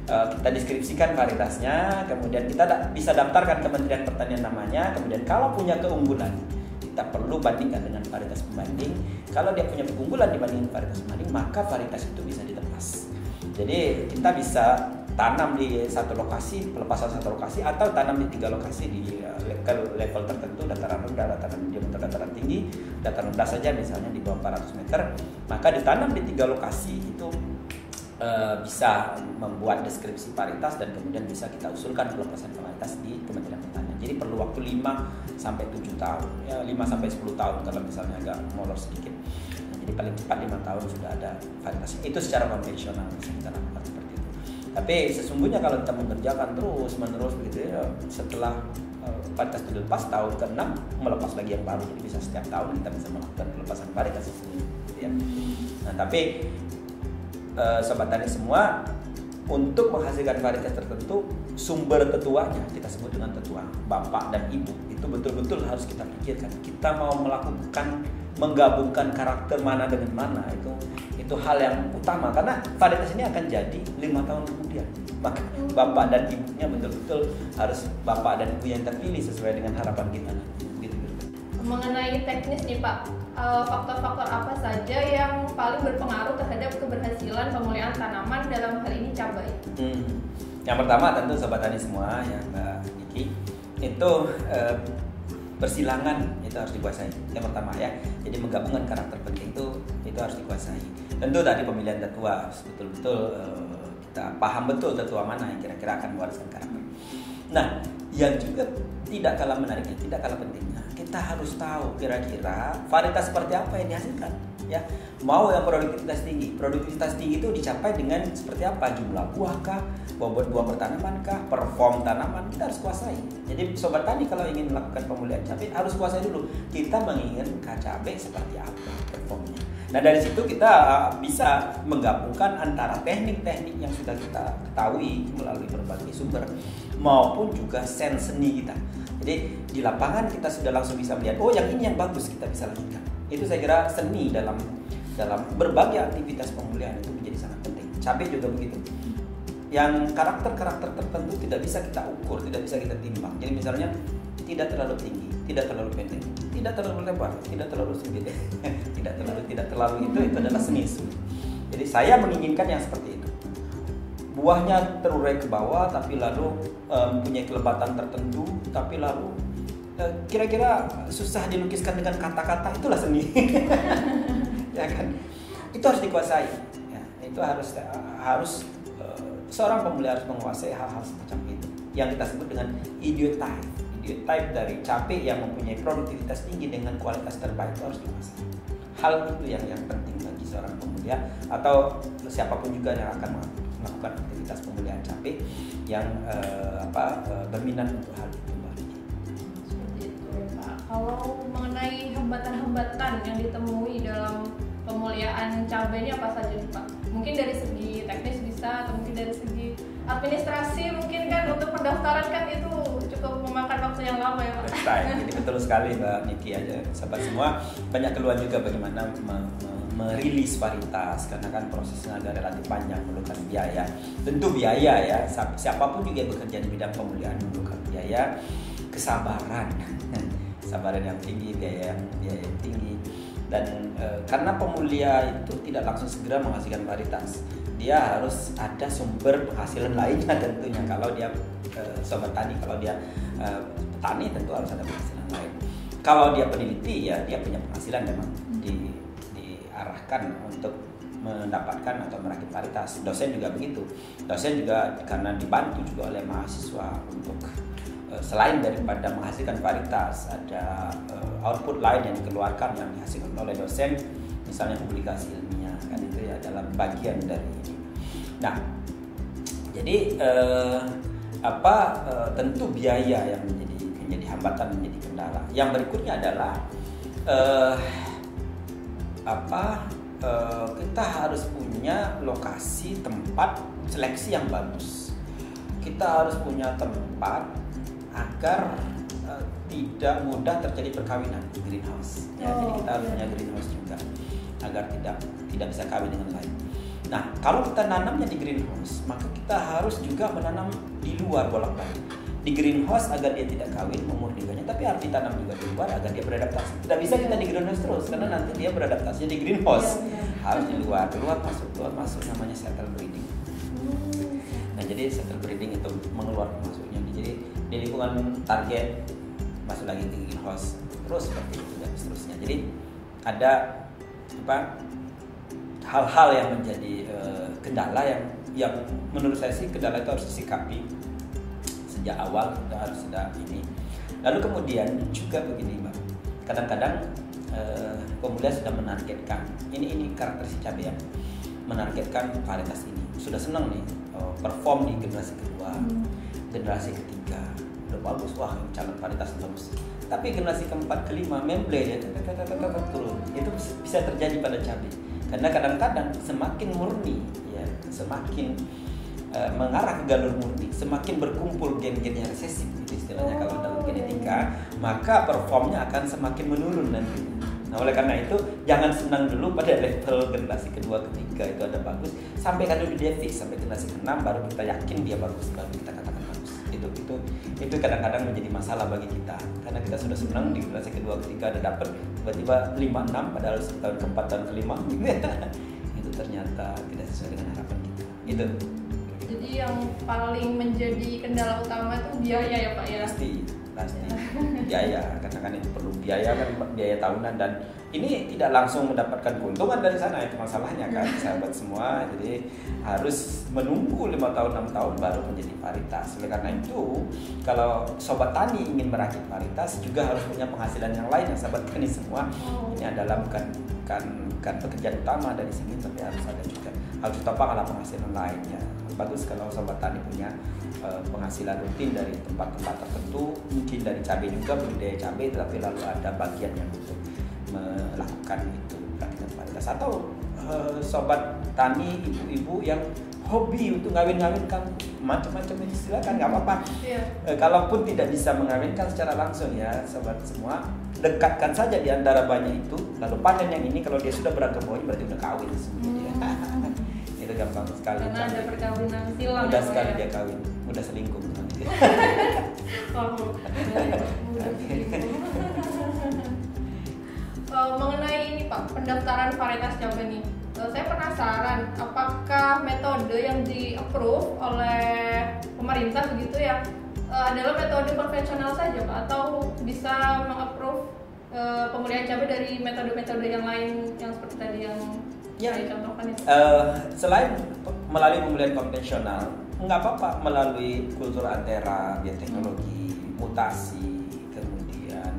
kita deskripsikan varietasnya, kemudian kita bisa daftarkan Kementerian Pertanian namanya, kemudian kalau punya keunggulan kita perlu bandingkan dengan varietas pembanding. Kalau dia punya keunggulan dibandingkan varietas pembanding, maka varietas itu bisa dilepas. Jadi kita bisa tanam di satu lokasi, pelepasan satu lokasi, atau tanam di 3 lokasi di level tertentu, dataran rendah, dataran medium, atau dataran tinggi. Dataran rendah saja misalnya di bawah 400 meter, maka ditanam di 3 lokasi itu bisa membuat deskripsi varietas dan kemudian bisa kita usulkan pelepasan varietas di Kementerian Pertanian. Jadi perlu waktu 5 sampai 7 tahun, ya 5 sampai 10 tahun kalau misalnya agak molor sedikit. Jadi paling cepat 5 tahun sudah ada varietasnya. Itu secara konvensional bisa kita lakukan seperti itu. Tapi sesungguhnya kalau kita mengerjakan terus-menerus begitu ya, setelah varietas dilepas tahun ke-6 melepas lagi yang baru. Jadi bisa setiap tahun kita bisa melakukan pelepasan varietas ya. Nah, tapi sobat tani semua, untuk menghasilkan varietas tertentu, sumber tetuanya kita sebut dengan tetua bapak dan ibu itu betul-betul harus kita pikirkan. Kita mau menggabungkan karakter mana dengan mana, itu hal yang utama karena varietas ini akan jadi 5 tahun kemudian. Maka bapak dan ibunya betul-betul harus bapak dan ibu yang terpilih sesuai dengan harapan kita. Gitu. Mengenai teknis nih Pak, faktor-faktor apa saja yang paling berpengaruh terhadap keberhasilan pemulihan tanaman dalam hal ini cabai? Yang pertama tentu sobat tani semua ya Mbak Niki, itu bersilangan itu harus dikuasai. Yang pertama ya. Jadi menggabungkan karakter penting itu harus dikuasai. Tentu tadi pemilihan tetua betul-betul kita paham betul tetua mana yang kira-kira akan mewariskan karakter. Nah, yang juga tidak kalah menariknya, tidak kalah pentingnya, kita harus tahu kira-kira varietas seperti apa yang dihasilkan. Ya, mau yang produktivitas tinggi. Produktivitas tinggi itu dicapai dengan seperti apa? Jumlah buah kah? Bobot buah per tanaman kah? Perform tanaman kita harus kuasai. Jadi sobat tani kalau ingin melakukan pemulihan cabai harus kuasai dulu. Kita menginginkan cabai seperti apa performnya. Nah dari situ kita bisa menggabungkan antara teknik-teknik yang sudah kita ketahui melalui berbagai sumber maupun juga sense seni kita. Jadi di lapangan kita sudah langsung bisa melihat, oh yang ini yang bagus, kita bisa lanjutkan. Itu saya kira seni dalam berbagai aktivitas pemulihan itu menjadi sangat penting. Cabai juga begitu. Yang karakter-karakter tertentu tidak bisa kita ukur, tidak bisa kita timbang. Jadi misalnya tidak terlalu tinggi, tidak terlalu pendek, tidak terlalu lebar, tidak terlalu sempit, tidak terlalu itu adalah seni. Jadi saya menginginkan yang seperti itu. Buahnya terurai ke bawah, tapi lalu mempunyai kelebatan tertentu, tapi lalu kira-kira susah dilukiskan dengan kata-kata, itulah seni. Ya kan? Itu harus dikuasai. Ya, itu harus seorang pemulih harus menguasai hal-hal semacam itu. Yang kita sebut dengan ideotype. Ideotype dari cabai yang mempunyai produktivitas tinggi dengan kualitas terbaik itu harus dikuasai. Hal itu yang penting bagi seorang pemulia atau siapapun juga yang akan melakukan aktivitas pemulihan cabai yang berminat untuk hal itu. Seperti itu ya Pak. Kalau mengenai hambatan-hambatan yang ditemui dalam pemulihan cabai ini apa saja nih Pak? Mungkin dari segi teknis bisa, atau mungkin dari segi administrasi mungkin kan untuk pendaftaran kan itu cukup memakan waktu yang lama ya Pak. Jadi betul sekali Mbak Niki aja, sahabat semua, banyak keluhan juga bagaimana merilis varietas karena kan prosesnya agak relatif panjang, memerlukan biaya. Tentu biaya ya, siapapun juga yang bekerja di bidang pemulihan memerlukan biaya, kesabaran, kesabaran yang tinggi, biaya yang tinggi. Dan karena pemulia itu tidak langsung segera menghasilkan varietas, dia harus ada sumber penghasilan lainnya tentunya. Kalau dia sobat tani, kalau dia petani tentu harus ada penghasilan lain. Kalau dia peneliti ya dia punya penghasilan memang diarahkan untuk mendapatkan atau merakit varietas. Dosen juga begitu. Dosen juga karena dibantu juga oleh mahasiswa untuk selain daripada menghasilkan varietas, ada output lain yang dikeluarkan yang dihasilkan oleh dosen, misalnya publikasi ilmiah, kan itu ya adalah bagian dari ini. Nah, jadi tentu biaya yang menjadi hambatan, menjadi kendala. Yang berikutnya adalah kita harus punya lokasi tempat seleksi yang bagus. Kita harus punya tempat agar tidak mudah terjadi perkawinan di greenhouse. Ya, jadi kita harus punya greenhouse juga agar tidak bisa kawin dengan lain. Nah, kalau kita nanamnya di greenhouse, maka kita harus juga menanam di luar bolak-balik. Di greenhouse agar dia tidak kawin memurnikannya, tapi harus ditanam juga di luar agar dia beradaptasi. Tidak bisa kita di greenhouse terus karena nanti dia beradaptasi di greenhouse. Harus di luar, keluar masuk namanya shuttle breeding. Nah, jadi shuttle breeding itu mengeluarkan masuknya. Jadi di lingkungan target masuk lagi ke greenhouse terus seperti itu dan seterusnya. Jadi ada hal-hal yang menjadi kendala yang menurut saya sih kendala itu harus disikapi sejak awal. Kita harus sudah ini. Lalu kemudian juga begini Mbak, kadang-kadang pemuda sudah menargetkan ini karakteristik cabai ya, menargetkan varietas ini sudah senang nih perform di generasi kedua, generasi ketiga udah bagus, wah calon varietas bagus. Tapi generasi keempat, kelima memble ya turun. Itu bisa terjadi pada cabai. Karena kadang-kadang semakin murni ya, semakin mengarah ke galur murni, semakin berkumpul gen-gen yang resesif itu istilahnya kalau dalam genetika, maka performnya akan semakin menurun nanti. Nah, oleh karena itu jangan senang dulu pada level generasi kedua, ketiga itu ada bagus, sampai kan dulu dia fix sampai generasi keenam baru kita yakin dia bagus, baru kita katakan bagus. Itu kadang-kadang menjadi masalah bagi kita karena kita sudah senang di generasi kedua, ketiga ada dapat tiba-tiba 5, 6 padahal tahun keempat, tahun kelima itu ternyata tidak sesuai dengan harapan kita. Jadi yang paling menjadi kendala utama itu biaya ya Pak ya. pasti biaya, karena kan itu perlu biaya kan, biaya tahunan, dan ini tidak langsung mendapatkan keuntungan dari sana, itu masalahnya kan sahabat semua. Jadi harus menunggu 5 tahun 6 tahun baru menjadi varietas. Oleh karena itu kalau sobat tani ingin merakit varietas juga harus punya penghasilan yang lain ya sahabat tani semua. Ini adalah bukan pekerjaan utama dari sini, tapi harus ada juga, harus ditopang ala penghasilan lainnya. Bagus kalau sobat tani punya penghasilan rutin dari tempat-tempat tertentu, mungkin dari cabai juga, budidaya cabai, tapi lalu ada bagian yang untuk melakukan itu perakitan varietas. Atau sobat tani ibu-ibu yang hobi untuk ngawin-ngawinkan macam-macam ini, silakan, nggak apa-apa. Kalaupun tidak bisa mengawinkan secara langsung ya sobat semua, dekatkan saja di antara banyak itu, lalu panen yang ini, kalau dia sudah beragam bawahnya berarti udah kawin semuanya. Itu gampang sekali. Karena ada perkawinan silang. Mudah sekali dia kawin, mudah selingkuh. Mengenai ini Pak, pendaftaran varietas cabai nih, saya penasaran apakah metode yang di-approve oleh pemerintah begitu ya adalah metode konvensional saja Pak, atau bisa meng-approve pemilihan cabai dari metode-metode yang lain yang seperti tadi yang saya contohkan itu? Selain melalui pemilihan konvensional, nggak apa-apa melalui kultur antera, bioteknologi, mutasi, kemudian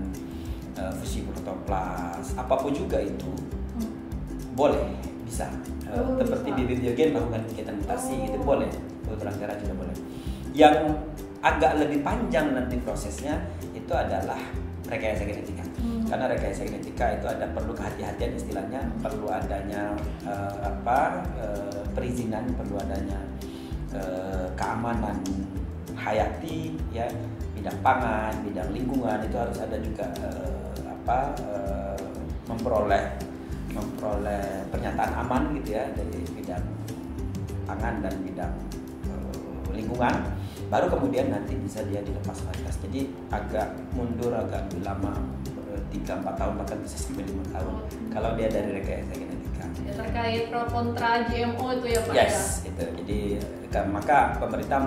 fusi protoplas, apapun juga itu boleh, bisa. Seperti bibit biogen melakukan kegiatan mutasi, itu boleh. Kultur antera juga boleh. Yang agak lebih panjang nanti prosesnya itu adalah rekayasa genetika. Karena rekayasa genetika itu ada perlu kehati-hatian, istilahnya perlu adanya perizinan, perlu adanya keamanan hayati ya, bidang pangan, bidang lingkungan, itu harus ada juga memperoleh pernyataan aman gitu ya dari bidang pangan dan bidang lingkungan, baru kemudian nanti bisa dia dilepas varietas. Jadi agak mundur, agak lebih lama, 3-4 tahun, bahkan bisa sampai 5 tahun kalau dia dari rekayasa genetika. Ya, terkait pro kontra GMO itu ya Pak? Yes, itu. Jadi maka pemerintah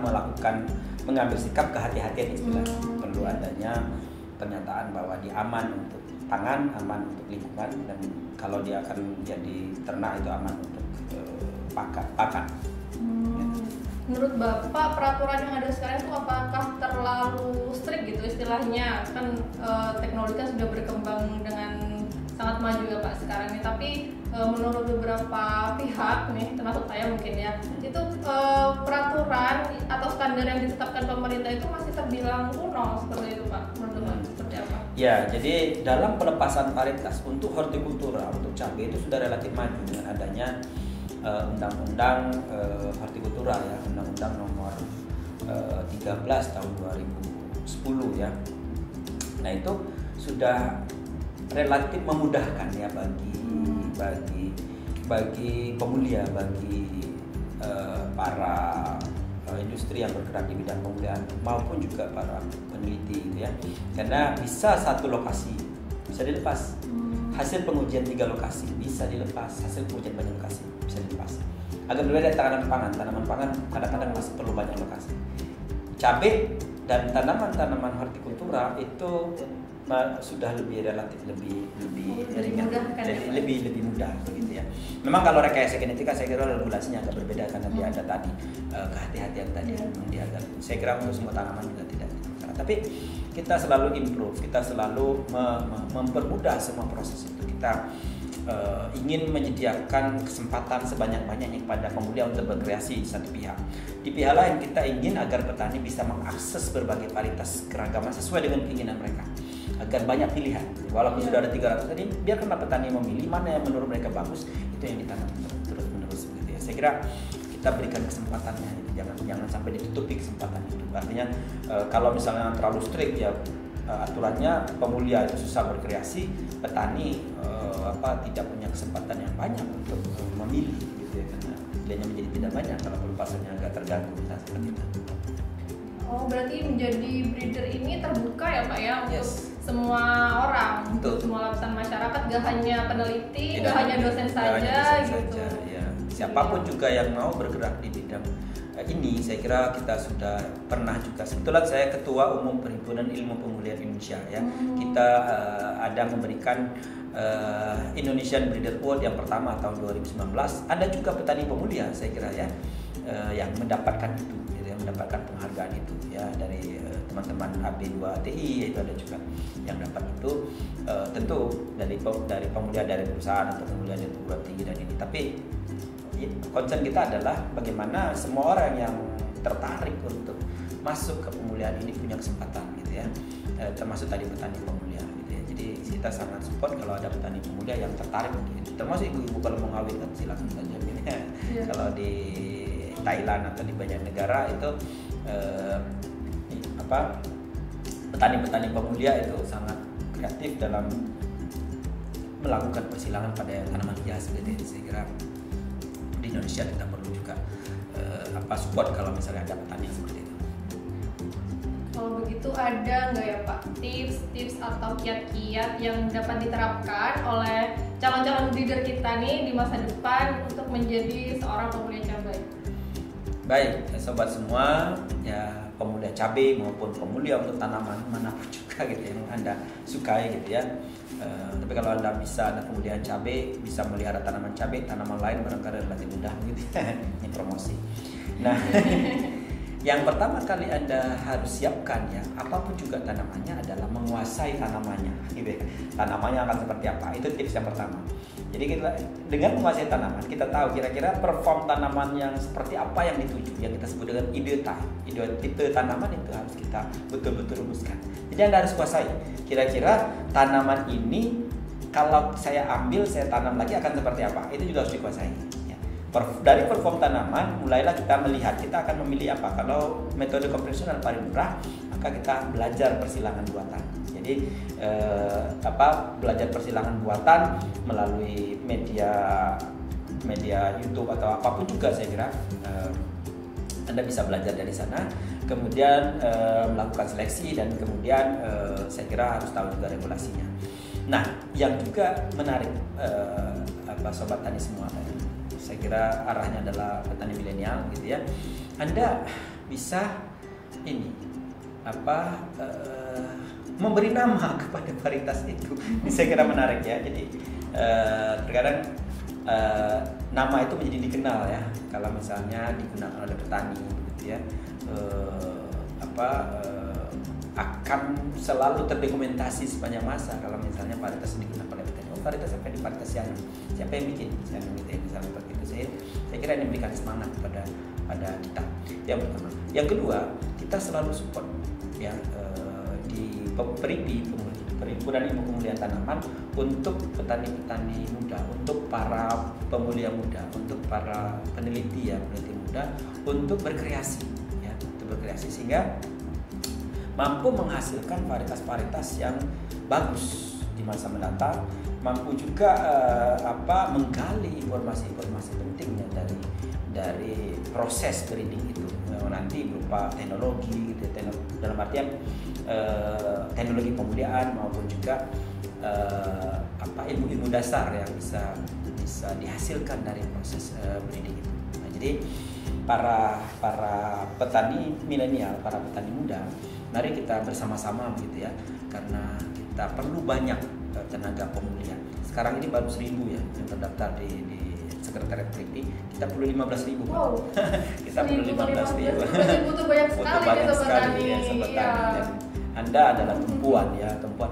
mengambil sikap kehati-hatian istilahnya. Perlu adanya pernyataan bahwa dia aman untuk pangan, aman untuk lingkungan, dan kalau dia akan jadi ternak itu aman untuk pakan. Menurut Bapak, peraturan yang ada sekarang itu apakah terlalu strict gitu istilahnya? Kan teknologi kan sudah berkembang dengan sangat maju ya Pak sekarang ini, tapi menurut beberapa pihak nih, termasuk saya mungkin ya, itu peraturan atau standar yang ditetapkan pemerintah itu masih terbilang kuno seperti itu Pak. Menurut Bapak seperti apa? Ya, jadi dalam pelepasan varietas untuk hortikultura, untuk cabai itu sudah relatif maju dengan adanya Undang-Undang Hortikultura ya, Undang-Undang nomor 13 tahun 2010 ya. Nah itu sudah relatif memudahkan ya bagi pemulia, bagi para industri yang bergerak di bidang pemulihan maupun juga para peneliti gitu ya. Karena bisa satu lokasi bisa dilepas. Hasil pengujian 3 lokasi bisa dilepas, hasil pengujian banyak lokasi bisa dilepas. Agak berbeda tanaman pangan kadang-kadang masih perlu banyak lokasi. Cabai dan tanaman hortikultura itu sudah relatif lebih ringan, lebih mudah begitu ya. Memang kalau rekayasa genetika saya kira regulasinya agak berbeda karena dia ada tadi kehati-hatian tadi yang dia agak. Saya kira untuk semua tanaman juga tidak. Tapi kita selalu improve, kita selalu mempermudah semua proses itu. Kita ingin menyediakan kesempatan sebanyak-banyaknya kepada pemuda untuk berkreasi di satu pihak. Di pihak lain kita ingin agar petani bisa mengakses berbagai varietas keragaman sesuai dengan keinginan mereka, agar banyak pilihan. Walaupun sudah ada 300 tadi, biarkanlah petani memilih mana yang menurut mereka bagus, itu yang ditanam terus-menerus begitu ya. Saya kira kita berikan kesempatannya, jangan sampai ditutupi kesempatan itu. Artinya kalau misalnya terlalu strict ya aturannya, pemulia itu susah berkreasi, petani tidak punya kesempatan yang banyak untuk memilih gitu ya, karena pilihannya menjadi tidak banyak kalau pelepasannya agak terganggu seperti itu. Oh, berarti menjadi breeder ini terbuka ya Pak ya untuk semua orang, untuk semua lapisan masyarakat, gak hanya peneliti, gak hanya dosen saja gitu. Ya. siapapun juga yang mau bergerak di bidang ini, saya kira kita sudah pernah juga. Kebetulan saya Ketua Umum Perhimpunan Ilmu Pemulihan Indonesia ya. Kita ada memberikan Indonesian Breeder Award yang pertama tahun 2019. Ada juga petani pemulia saya kira ya yang mendapatkan itu, gitu, yang mendapatkan penghargaan itu ya dari teman-teman AB2TI, itu ada juga yang dapat itu. Tentu dari pemulia dari perusahaan atau pemulia dari perguruan tinggi dan ini. Tapi concern kita adalah bagaimana semua orang yang tertarik untuk masuk ke pemulihan ini punya kesempatan gitu ya, termasuk tadi petani pemulia gitu ya. Jadi kita sangat support kalau ada petani pemulia yang tertarik gitu. Termasuk ibu-ibu kalau mau ngawin kan silakan saja gitu ya. Kalau di Thailand atau di banyak negara itu petani-petani pemulia itu sangat kreatif dalam melakukan persilangan pada tanaman hias gitu ya. Saya kira di Indonesia kita perlu juga support kalau misalnya ada petani yang seperti itu. Kalau begitu ada nggak ya Pak tips-tips atau kiat-kiat yang dapat diterapkan oleh calon-calon breeder kita nih di masa depan untuk menjadi seorang pemulia cabai? Baik, sobat semua ya, pemulia cabai maupun pemulia untuk tanaman manapun juga gitu yang Anda sukai gitu ya. Tapi kalau Anda bisa ada pemeliharaan cabai, bisa melihara tanaman cabai, tanaman lain barangkali relatif mudah gitu ya. Ini promosi. Nah, yang pertama kali Anda harus siapkan ya, apapun juga tanamannya adalah menguasai tanamannya gitu ya. Tanamannya akan seperti apa? Itu tips yang pertama. Jadi kita dengan menguasai tanaman, kita tahu kira-kira perform tanaman yang seperti apa yang dituju, yang kita sebut dengan tipe tanaman itu harus kita betul-betul rumuskan. Jadi Anda harus kuasai kira-kira tanaman ini kalau saya ambil, saya tanam lagi akan seperti apa. Itu juga harus dikuasai. Dari perform tanaman, mulailah kita melihat kita akan memilih apa. Kalau metode konvensional paling murah, maka kita belajar persilangan buatan. Jadi belajar persilangan buatan melalui media YouTube atau apapun juga saya kira Anda bisa belajar dari sana. Kemudian melakukan seleksi dan kemudian saya kira harus tahu juga regulasinya. Nah, yang juga menarik sobat tani semua tadi, saya kira arahnya adalah petani milenial gitu ya. Anda bisa memberi nama kepada varietas itu. Ini saya kira menarik ya. Jadi terkadang nama itu menjadi dikenal ya. Kalau misalnya digunakan oleh petani gitu ya, akan selalu terdokumentasi sepanjang masa. Kalau misalnya varietas digunakan oleh petani, varietas apa di varietas siapa yang bikin gitu ya, misalnya seperti itu. Saya kira ini memberikan semangat pada kita. Yang pertama. Yang kedua, kita selalu support ya di Perhimpunan Ilmu Pemulihan Tanaman untuk petani-petani muda, untuk para pemulia muda, untuk para peneliti muda untuk berkreasi ya, untuk berkreasi sehingga mampu menghasilkan varietas-varietas yang bagus di masa mendatang, mampu juga menggali informasi-informasi pentingnya dari proses breeding itu nanti berupa teknologi gitu, dalam artian teknologi pemuliaan maupun juga ilmu-ilmu dasar yang bisa dihasilkan dari proses breeding itu. Nah, jadi para petani milenial, para petani muda, mari kita bersama-sama begitu ya, karena kita perlu banyak tenaga pemulia. Sekarang ini baru 1.000 ya yang terdaftar di Sekretariat Perikti, kita perlu 15.000. Wow. Kita perlu 15.000. Butuh banyak sekali banyak sekali ya, sobat iya. tani. Anda adalah tumpuan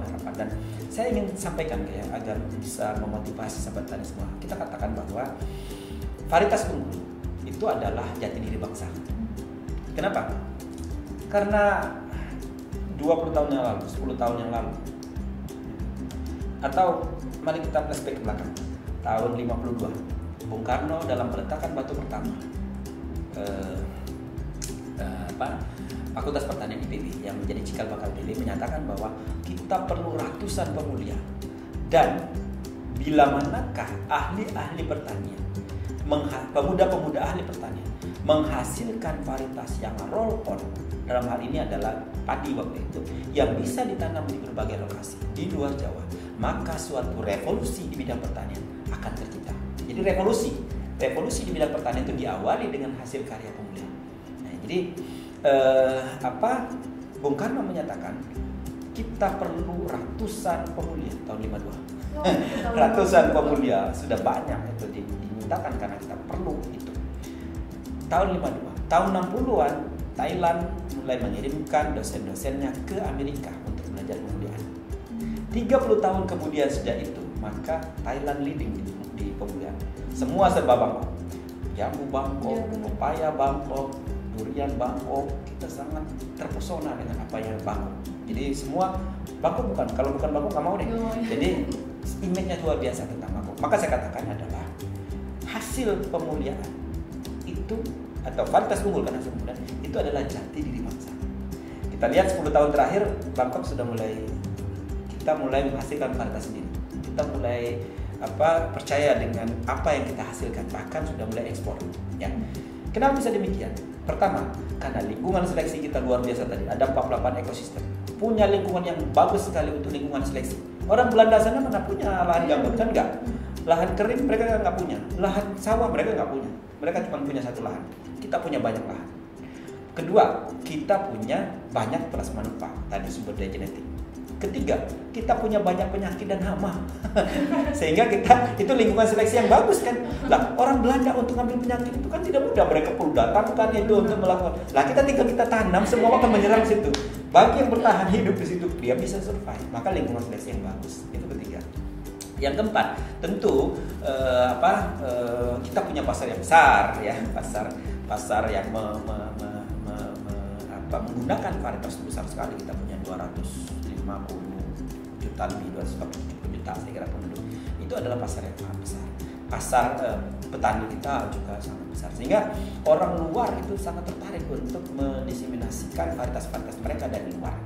harapan, dan saya ingin sampaikan ya agar bisa memotivasi sahabat tani semua. Kita katakan bahwa varietas unggul itu adalah jati diri bangsa. Kenapa? Karena 20 tahun yang lalu, 10 tahun yang lalu, atau mari kita flashback ke belakang, tahun 52, Bung Karno dalam peletakan batu pertama Fakultas Pertanian IPB yang menjadi cikal bakal IPB menyatakan bahwa kita perlu ratusan pemulia, dan bila manakah ahli-ahli pertanian, pemuda-pemuda ahli pertanian menghasilkan varietas yang roll on, dalam hal ini adalah padi waktu itu, yang bisa ditanam di berbagai lokasi di luar Jawa, maka suatu revolusi di bidang pertanian akan tercipta. Jadi revolusi revolusi di bidang pertanian itu diawali dengan hasil karya pemuda. Nah, jadi Bung Karno menyatakan kita perlu ratusan pemulia tahun 52. Ratusan pemulia sudah banyak itu dimintakan karena kita perlu itu. Tahun 52, tahun 60-an Thailand mulai mengirimkan dosen-dosennya ke Amerika untuk belajar pemuliaan. 30 tahun kemudian sejak itu, maka Thailand leading di pemuliaan. Semua serba Bangkok. Jambu Bangkok, pepaya Bangkok, durian Bangkok. Kita sangat terpesona dengan apa yang Bangkok. Jadi semua Bangkok bukan, kalau bukan Bangkok nggak mau deh. Jadi image-nya luar biasa tentang Bangkok. Maka saya katakan adalah hasil pemuliaan itu atau varietas unggul karena hasil pemuliaan itu adalah jati diri bangsa. Kita lihat 10 tahun terakhir Bangkok sudah kita mulai menghasilkan varietas sendiri. Kita mulai percaya dengan apa yang kita hasilkan, bahkan sudah mulai ekspor. Ya. Kenapa bisa demikian? Pertama, karena lingkungan seleksi kita luar biasa tadi. Ada 48 ekosistem. Punya lingkungan yang bagus sekali untuk lingkungan seleksi. Orang Belanda sana mana punya lahan gambut, kan enggak? Lahan kering mereka nggak punya. Lahan sawah mereka nggak punya. Mereka cuma punya satu lahan. Kita punya banyak lahan. Kedua, kita punya banyak plasmanupa, tadi sumber daya genetik. Ketiga, kita punya banyak penyakit dan hama. Sehingga itu lingkungan seleksi yang bagus kan. Lah, orang Belanda untuk ngambil penyakit itu kan tidak mudah. Mereka perlu datangkan itu untuk melakukan. Lah, kita tanam, semua akan menyerang situ. Bagi yang bertahan hidup di situ, dia bisa survive. Maka lingkungan seleksi yang bagus. Itu ketiga. Yang keempat, tentu kita punya pasar yang besar ya, pasar yang menggunakan varietas besar sekali. Kita punya 250 juta lebih, 270 juta saya kira penduduk. Itu adalah pasar yang sangat besar. Pasar petani kita juga sangat besar, sehingga orang luar itu sangat tertarik untuk mendiseminasikan varietas-varietas mereka dari luar.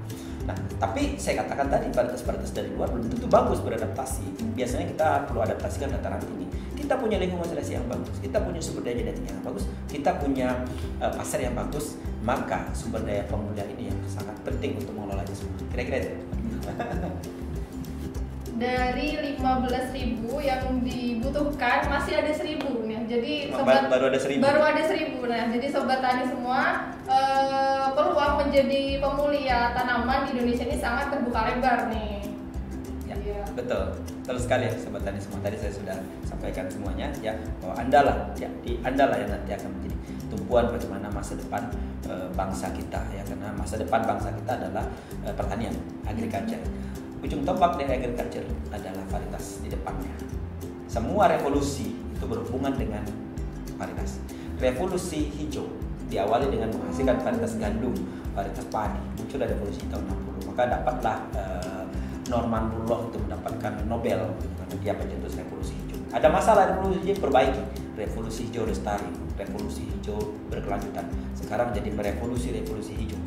Nah, tapi saya katakan tadi varietas-varietas dari luar belum tentu bagus beradaptasi. Biasanya kita perlu adaptasikan dataran tinggi. Kita punya lingkungan seleksi yang bagus, kita punya sumber daya genetik yang bagus, kita punya pasar yang bagus, maka sumber daya pemuda ini yang sangat penting untuk mengelolanya semua. Kira-kira itu. Dari 15.000 yang dibutuhkan masih ada 1.000 ya. Jadi baru ada 1.000. Nah, jadi sobat tani semua, peluang menjadi pemulia tanaman di Indonesia ini sangat terbuka lebar nih. Ya, betul. Betul sekali ya sobat tani semua. Tadi saya sudah sampaikan semuanya ya, bahwa Anda lah yang nanti akan menjadi tumpuan bagaimana masa depan bangsa kita ya, karena masa depan bangsa kita adalah pertanian, agriculture. Ujung tombak dari agriculture adalah varietas di depannya. Semua revolusi itu berhubungan dengan varietas. Revolusi hijau diawali dengan menghasilkan varietas gandum, varietas padi. Muncul revolusi tahun 60. Maka dapatlah Norman Borlaug itu mendapatkan Nobel karena dia pencetus revolusi hijau. Ada masalah revolusi hijau, perbaiki. Revolusi hijau lestari, revolusi hijau berkelanjutan. Sekarang jadi revolusi hijau.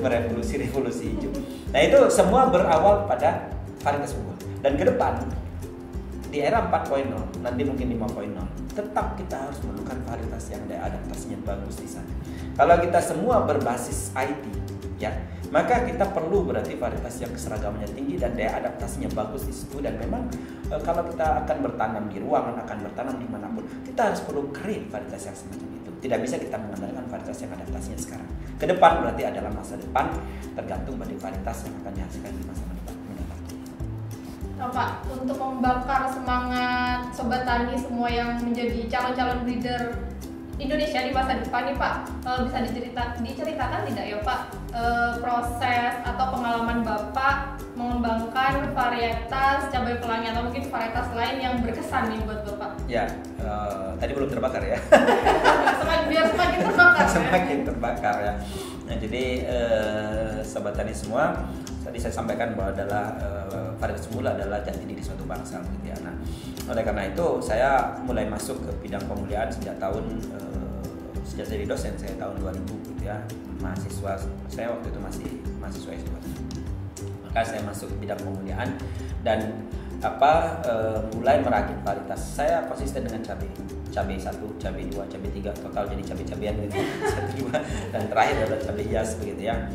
Revolusi hijau. Nah, itu semua berawal pada varietas unggul. Dan ke depan di era 4.0, nanti mungkin 5.0, tetap kita harus menemukan varietas yang daya adaptasinya bagus di sana. Kalau kita semua berbasis IT, ya, maka kita perlu berarti varietas yang keseragamannya tinggi dan daya adaptasinya bagus di situ. Dan memang kalau kita akan bertanam di ruangan, akan bertanam dimanapun, kita harus perlu create varietas yang semacam itu. Tidak bisa kita mengandalkan varietas yang adaptasinya sekarang. Ke depan berarti adalah masa depan, tergantung pada varietas yang akan dihasilkan di masa depan. Pak, untuk membakar semangat sobat tani semua yang menjadi calon-calon breeder Indonesia di masa depan nih Pak, bisa diceritakan tidak ya Pak, proses atau pengalaman Bapak mengembangkan varietas cabai pelangi atau mungkin varietas lain yang berkesan nih buat Bapak? Ya, tadi belum terbakar ya. Biar semakin terbakar. Semakin terbakar ya. Nah, jadi sobat tani semua, tadi saya sampaikan bahwa adalah varietas unggul adalah jati diri suatu bangsa, gitu ya. Nah, oleh karena itu saya mulai masuk ke bidang pemuliaan sejak jadi dosen saya tahun 2000, gitu ya. Mahasiswa saya waktu itu masih mahasiswa S2. Maka saya masuk ke bidang pemuliaan dan mulai merakit varietas. Saya konsisten dengan cabai 1, cabai 2, cabai 3, total jadi cabai-cabean gitu. 1, 2, dan terakhir adalah cabai hias begitu ya.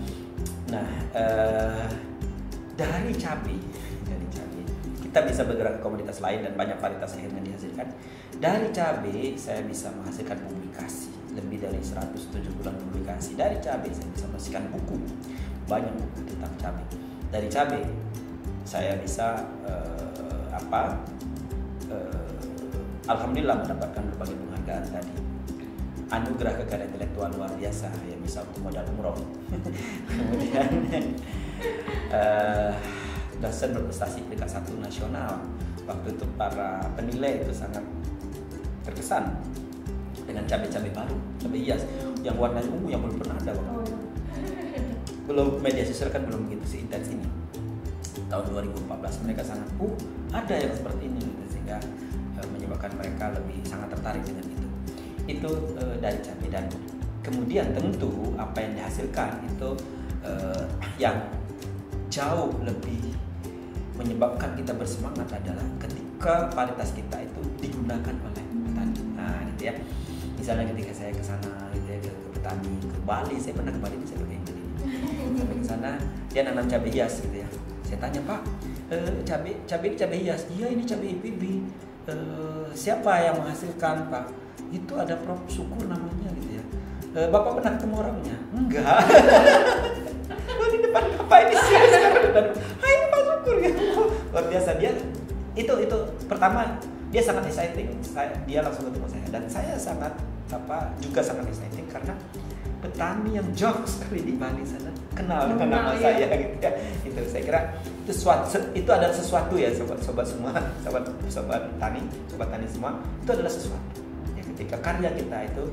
Nah, dari cabai kita bisa bergerak ke komoditas lain dan banyak varietas akhirnya dihasilkan. Dari cabai saya bisa menghasilkan publikasi, lebih dari 170-an publikasi. Dari cabai saya bisa menghasilkan buku, banyak buku tentang cabai. Dari cabai saya bisa alhamdulillah mendapatkan berbagai penghargaan tadi. Anugerah kekayaan intelektual luar biasa yang bisa untuk modal umroh. Kemudian dosen berprestasi peringkat 1 nasional. Waktu itu para penilai itu sangat terkesan dengan cabai-cabai baru, cabai hias yang warnanya ungu yang belum pernah ada waktu. Belum media sosial kan belum begitu seintens ini. Tahun 2014 mereka sangat ada yang seperti ini, sehingga menyebabkan mereka lebih sangat tertarik dengan itu. Itu dari cabai. Dan kemudian tentu apa yang dihasilkan itu yang jauh lebih menyebabkan kita bersemangat adalah ketika varietas kita itu digunakan oleh petani. Nah, gitu ya. Misalnya ketika saya ke sana gitu ya, ke petani, ke Bali, saya pernah ke Bali, saya pakai ini. Sampai ke sana dia nanam cabai hias gitu ya. Saya tanya, "Pak, cabai hias?" "Iya, ini cabai IPB." "Siapa yang menghasilkan, Pak?" "Itu ada Prof Syukur namanya gitu ya." "Bapak pernah ketemu orangnya?" "Enggak." Di depan Bapak ini sekarang. Ini Pak Syukur gitu. Luar biasa dia. Itu pertama dia sangat exciting. Dia langsung ketemu saya dan saya sangat juga sangat exciting karena petani yang jauh sekali di Bali sana kenal dengan nama saya gitu ya. Itu saya kira itu adalah sesuatu ya sobat semua, sobat tani semua, itu adalah sesuatu. Ya, ketika karya kita itu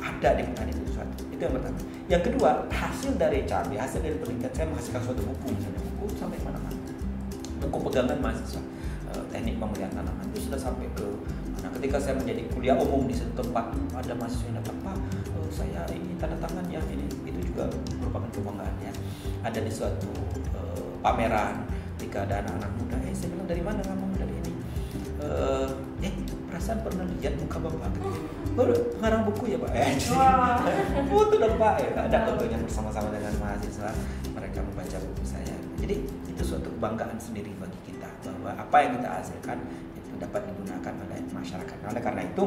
ada di petani itu sesuatu. Itu yang pertama. Yang kedua, hasil dari cabai, hasil dari penelitian saya menghasilkan suatu buku, misalnya buku sampai mana-mana. Buku pegangan mahasiswa teknik pemeliharaan tanaman itu sudah sampai ke mana. Ketika saya menjadi kuliah umum di satu tempat, ada mahasiswa yang datang, "Pak, saya ini tanda tangan ya ini." Itu juga merupakan kebanggaan ya. Ada di suatu pameran ketika ada anak-anak muda, saya bilang, "Dari mana kamu?" "Dari ini." Perasaan pernah lihat muka bapak gitu. "Baru ngarang buku ya Pak?" Foto dong Pak. Ada fotonya bersama-sama dengan mahasiswa, mereka membaca buku saya. Jadi itu suatu kebanggaan sendiri bagi kita bahwa apa yang kita hasilkan itu dapat digunakan oleh masyarakat. Oleh karena itu,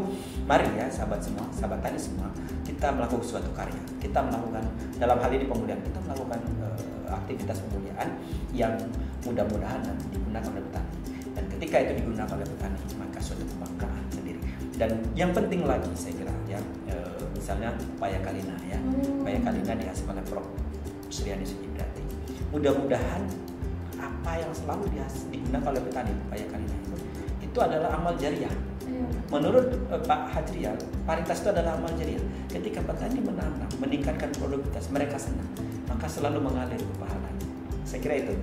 mari ya sahabat semua, sahabat tani semua, kita melakukan suatu karya. Kita melakukan dalam hal ini pemulihan, kita melakukan aktivitas pemulihan yang mudah-mudahan nanti digunakan oleh petani. Dan ketika itu digunakan oleh petani, maka suatu kebanggaan sendiri. Dan yang penting lagi saya kira ya, misalnya paya kalina ya, paya kalina dihasilkan oleh Prof Suryani Sujibrati. Mudah-mudahan apa yang selalu digunakan oleh petani paya kalina itu adalah amal jariah. Menurut Pak Hadrial, varietas itu adalah amal jariah. Ketika petani menanam, meningkatkan produktivitas, mereka senang, maka selalu mengalir ke pahalanya. Saya kira itu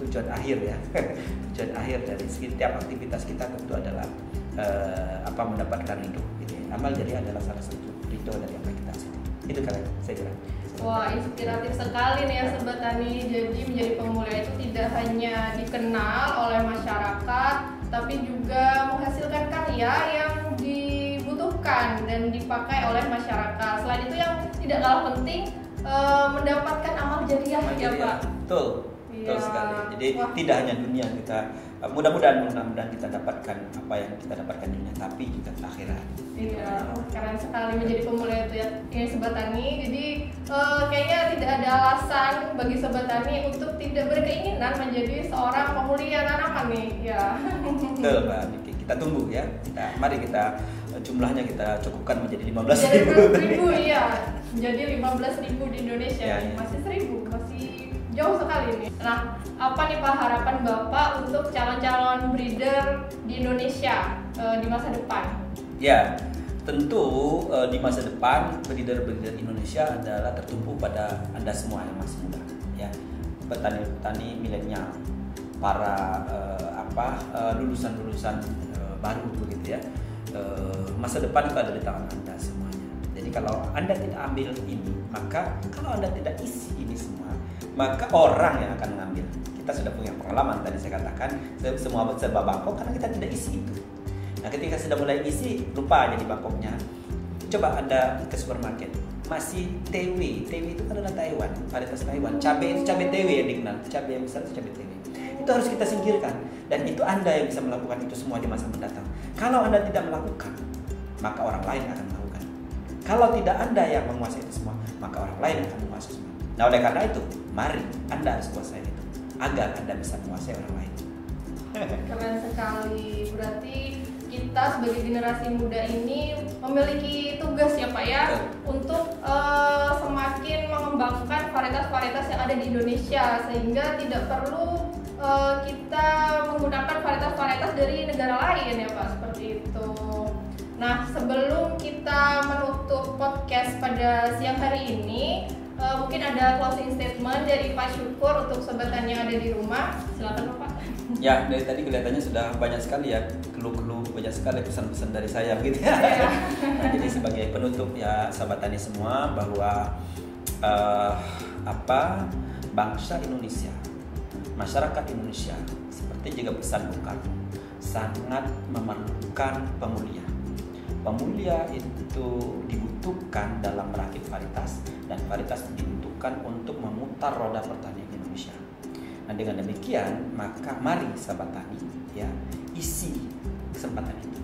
tujuan akhir ya. Tujuan akhir dari setiap aktivitas kita tentu adalah mendapatkan ridho. Gitu ya. Amal jariah adalah salah satu ridho dari apa yang kita hasilkan. Itu kalian, saya kira. Wah, inspiratif sekali nih ya Sobat Tani. Jadi menjadi pemulia itu tidak hanya dikenal oleh masyarakat, tapi juga menghasilkan karya yang dibutuhkan dan dipakai oleh masyarakat. Selain itu yang tidak kalah penting, mendapatkan amal jariah ya Pak. Betul sekali. Jadi tidak hanya dunia kita, mudah-mudahan kita dapatkan apa yang kita dapatkan di dunia, tapi juga akhirat. Iya, keren sekali menjadi pemulia itu ya. Ini Sobat Tani. Jadi kayaknya tidak ada alasan bagi Sobat Tani untuk tidak berkeinginan menjadi seorang pemulia tanaman nih. Ya. Betul Mbak Niki. Kita tunggu ya. Mari kita jumlahnya kita cukupkan menjadi 15.000. Iya. Menjadi 15.000 di Indonesia. Ya. Masih 1.000, masih jauh sekali nih. Nah, apa nih Pak harapan Bapak untuk calon-calon breeder di Indonesia di masa depan? Ya, tentu di masa depan breeder-breeder Indonesia adalah tertumpu pada Anda semua yang masih muda, ya, petani-petani milenial, para lulusan-lulusan baru begitu ya. Masa depan itu ada di tangan Anda semuanya. Jadi kalau Anda tidak ambil ini, maka kalau Anda tidak isi ini semua, maka orang yang akan mengambil. Kita sudah punya pengalaman tadi saya katakan, semua serba bangkok karena kita tidak isi itu. Nah, ketika sudah mulai isi, lupa jadi bangkoknya. Coba Anda ke supermarket, masih TW itu kan adalah Taiwan, varietas Taiwan. Cabai itu cabai TW yang dikenal, cabai yang besar itu cabai TW. itu harus kita singkirkan. Dan itu Anda yang bisa melakukan itu semua di masa mendatang. Kalau Anda tidak melakukan, maka orang lain akan melakukan. Kalau tidak Anda yang menguasai itu semua, maka orang lain akan menguasai semua. Nah, oleh karena itu, mari Anda harus kuasai itu agar Anda bisa menguasai orang lain. Keren sekali. Berarti kita sebagai generasi muda ini memiliki tugas ya Pak ya, untuk semakin mengembangkan varietas-varietas yang ada di Indonesia, sehingga tidak perlu kita menggunakan varietas-varietas dari negara lain ya Pak, seperti itu. Nah, sebelum kita menutup podcast pada siang hari ini, mungkin ada closing statement dari Pak Syukur untuk sobat tani yang ada di rumah. Silakan Pak. Ya, dari tadi kelihatannya sudah banyak sekali ya keluh-keluh, banyak sekali pesan-pesan dari saya begitu ya. Nah, jadi sebagai penutup ya sahabat tani semua, bahwa bangsa Indonesia, masyarakat Indonesia, seperti juga pesan Bung Karno, sangat memerlukan pemulihan. Pemulia itu dibutuhkan dalam merakit varietas, dan varietas dibutuhkan untuk memutar roda pertanian Indonesia. Nah, dengan demikian maka mari sahabat tani ya, isi kesempatan itu.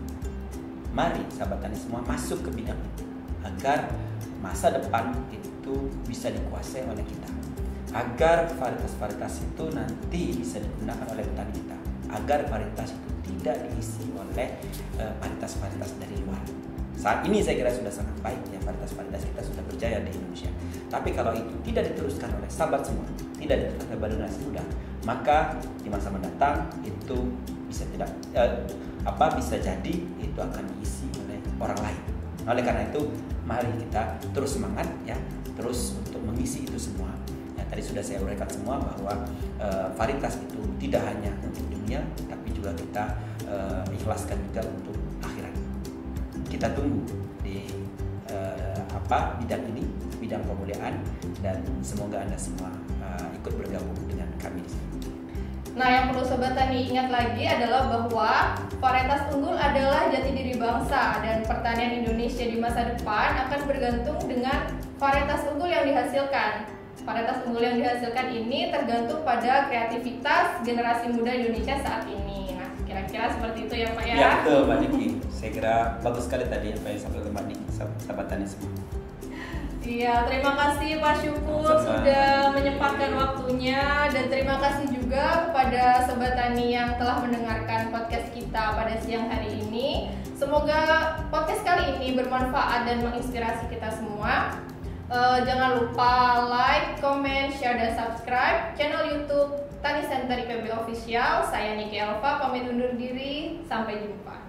Mari sahabat tani semua masuk ke bidang itu agar masa depan itu bisa dikuasai oleh kita. Agar varietas-varietas itu nanti bisa digunakan oleh petani kita. Agar varietas itu tidak diisi oleh varietas-varietas dari luar. Saat ini saya kira sudah sangat baik ya, varietas-varietas kita sudah berjaya di Indonesia. Tapi kalau itu tidak diteruskan oleh sahabat semua, tidak diteruskan oleh generasi muda, maka di masa mendatang itu bisa bisa jadi itu akan diisi oleh orang lain. Oleh karena itu, mari kita terus semangat ya, terus untuk mengisi itu semua. Ya, tadi sudah saya uraikan semua bahwa varietas itu tidak hanya untuk dunia, tapi juga kita ikhlaskan juga untuk akhirat. Kita tunggu di bidang ini, bidang pemulihan, dan semoga Anda semua ikut bergabung dengan kami di sini. Nah, yang perlu sobat tani ingat lagi adalah bahwa varietas unggul adalah jati diri bangsa, dan pertanian Indonesia di masa depan akan bergantung dengan varietas unggul yang dihasilkan. Varietas unggul yang dihasilkan ini tergantung pada kreativitas generasi muda Indonesia saat ini. Nah, kira-kira seperti itu ya Pak ya? Ya betul Mbak Niki. Saya kira bagus sekali tadi apa yang disampaikan Mbak Niki, sahabat tani semua. Iya, terima kasih Pak Syukur sudah menyempatkan waktunya, dan terima kasih juga kepada sobat tani yang telah mendengarkan podcast kita pada siang hari ini. Semoga podcast kali ini bermanfaat dan menginspirasi kita semua. Jangan lupa like, comment, share, dan subscribe channel YouTube Tani Center IPB Official. Saya Niki Elva, pamit undur diri. Sampai jumpa.